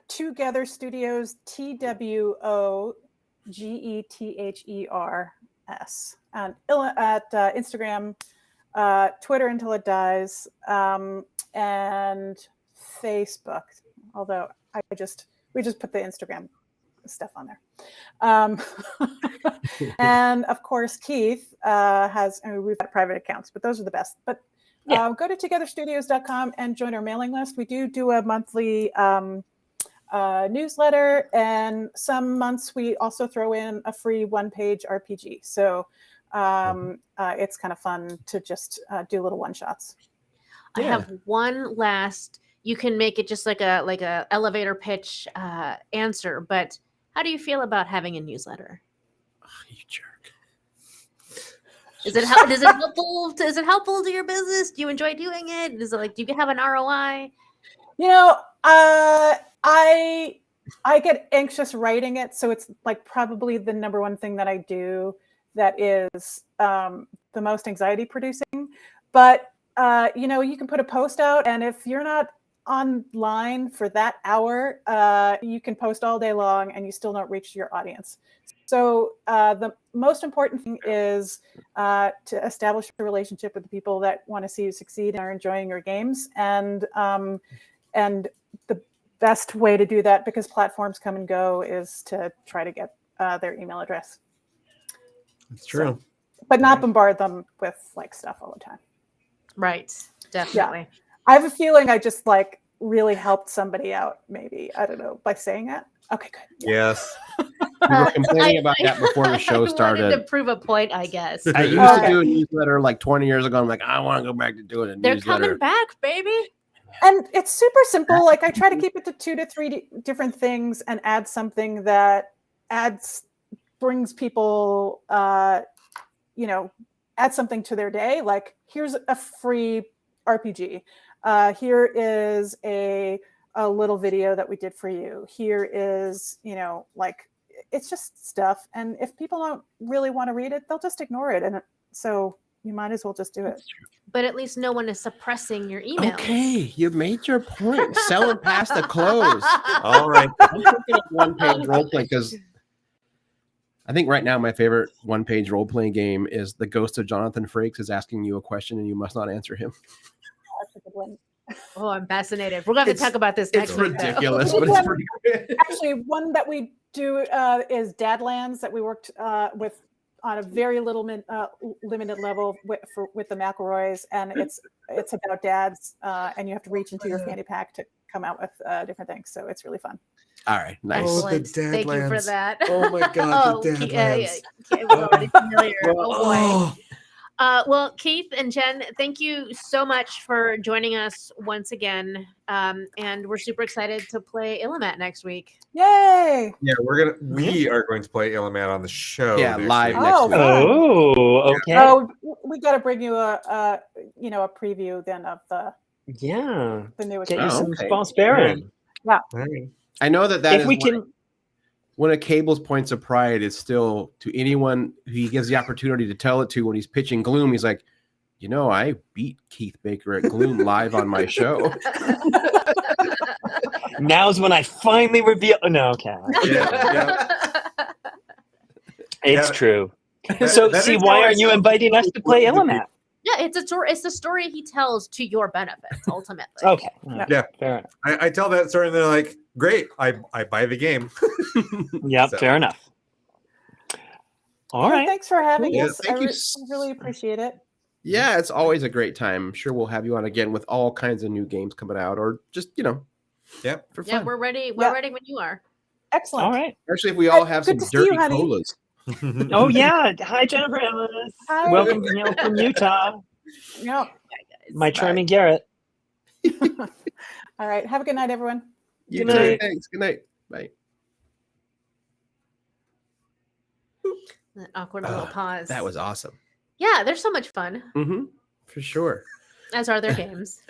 Twogether Studios, TWOGETHERS, and at Instagram, Twitter until it dies, and Facebook. Although we just put the Instagram stuff on there. And of course, Keith we've got private accounts, but those are the best. But go to togetherstudios.com and join our mailing list. We do a monthly newsletter, and some months we also throw in a free one-page RPG. So it's kind of fun to just do little one-shots. I have one last. You can make it just like a elevator pitch answer, but how do you feel about having a newsletter? Oh, you jerk. Is it helpful? Is it helpful to your business? Do you enjoy doing it? Is it do you have an ROI? I get anxious writing it, so it's probably the number one thing that I do that is the most anxiety producing. But you can put a post out, and if you're not online for that hour, you can post all day long and you still don't reach your audience. So the most important thing is to establish a relationship with the people that want to see you succeed and are enjoying your games. And the best way to do that, because platforms come and go, is to try to get their email address. That's true. But not bombard them with stuff all the time. Right. Definitely. Yeah. I have a feeling I just really helped somebody out, maybe. I don't know, by saying that. Okay, good. Yes. We were complaining about that before the show started. I wanted to prove a point, I guess. I used to do a newsletter 20 years ago. I'm I want to go back to doing a They're newsletter. coming back, baby. And it's super simple. I try to keep it to 2 to 3 different things and add something that brings people, add something to their day. Here's a free RPG. Here is a little video that we did for you. Here is, it's just stuff. And if people don't really want to read it, they'll just ignore it. And so You might as well just do it. But at least no one is suppressing your emails. Okay, you made your point. Selling past the close. All right. I'm thinking of one-page role-playing because I think right now my favorite one-page role-playing game is The Ghost of Jonathan Frakes is asking you a question and you must not answer him. That's a good one. Oh, I'm fascinated. We're going to have to talk about this next It's week. though. ridiculous, but it's pretty good. Actually, one that we do is Dadlands that we worked with on a very limited level with the McElroys, and it's about dads, and you have to reach into your fanny pack to come out with different things. So it's really fun. All right, nice. Oh, the Excellent. Thank you for Dadlands. that. Oh my God, the Keith, Dadlands. it was already familiar. Oh boy. Oh, Well, Keith and Jen, thank you so much for joining us once again. And we're super excited to play Illimat next week. Yay! yeah, we are going to play Illimat on the show. Yeah, next live week. next Oh, week. fun. Oh, okay. Oh, we got to bring you a preview then of the Yeah. newest. Get you Oh, some okay. false bearing. All right. I know that If is we can. one of Cable's points of pride is still to anyone who he gives the opportunity to tell it to when he's pitching Gloom. He's like, I beat Keith Baker at Gloom live on my show. Now's when I finally reveal. Oh, no, okay. It's Yeah. true. That- So, that see, is why how I aren't you see inviting us to play Illimat? Yeah, it's the story he tells to your benefit, ultimately. Okay. Yeah. Fair enough. I tell that story and they're like, great, I buy the game. Yep, So- fair enough. All Hey, right. thanks for having Yeah, us. thank you Really appreciate it. Yeah, it's always a great time. I'm sure we'll have you on again with all kinds of new games coming out, or just Yep. for Yeah, fun. we're ready. We're Yeah. ready when you are. Excellent. All right. Especially if we all Hey, have good some to see you, dirty honey. colas. Oh, yeah. Hi, Jennifer Ellis. Hi. Welcome from Utah. Yeah. My charming Garrett. All right. Have a good night, everyone. You Good too. night. Thanks. Good night. Bye. That awkward little pause. That was awesome. Yeah, they're so much fun, Mm-hmm. For sure. as are their games.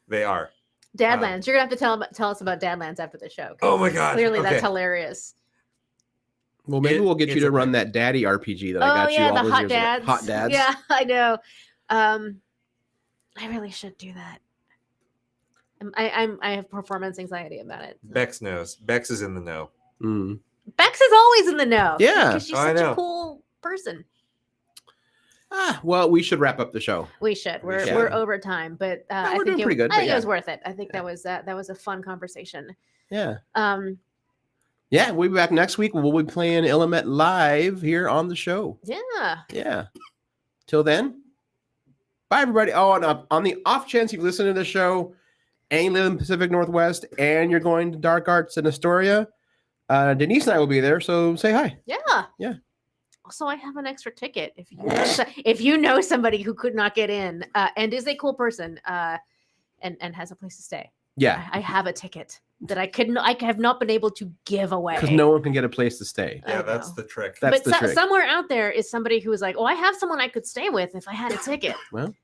They are. Dadlands. You're gonna have to tell us about Dadlands after the show. 'cause Oh my God. Clearly, Okay. that's hilarious. Well, maybe we'll get you it's to a run thing. that daddy RPG that I Oh got you yeah, all the those hot years ago. dads. Hot dads. Yeah, I know. I really should do that. I have performance anxiety about it. Bex knows. Bex is in the know. Mm. Bex is always in the know. Yeah. because she's Oh, I such a know. cool person. Well, we should wrap up the show. We should. We're should. we're over time, but No, I we're think doing pretty good, I but think it yeah. was worth it. I think that was a fun conversation. Yeah. Yeah, We'll be back next week. We'll be playing Illimat live here on the show. Yeah. Till then, bye, everybody. Oh, and on the off chance you've listened to the show and you live in the Pacific Northwest and you're going to Dark Arts in Astoria, Denise and I will be there. So say hi. Yeah. Also, I have an extra ticket if you know somebody who could not get in and is a cool person and has a place to stay. Yeah. I have a ticket that I have not been able to give away. Because no one can get a place to stay. I Yeah, that's know. the trick. That's But the trick. somewhere out there is somebody who is like, oh, I have someone I could stay with if I had a ticket. Well.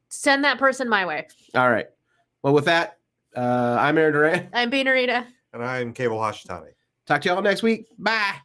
Send that person my way. All right. Well, with that, I'm Aaron Duran. I'm Beanarita. And I'm Cable Hashitani. Talk to y'all next week. Bye.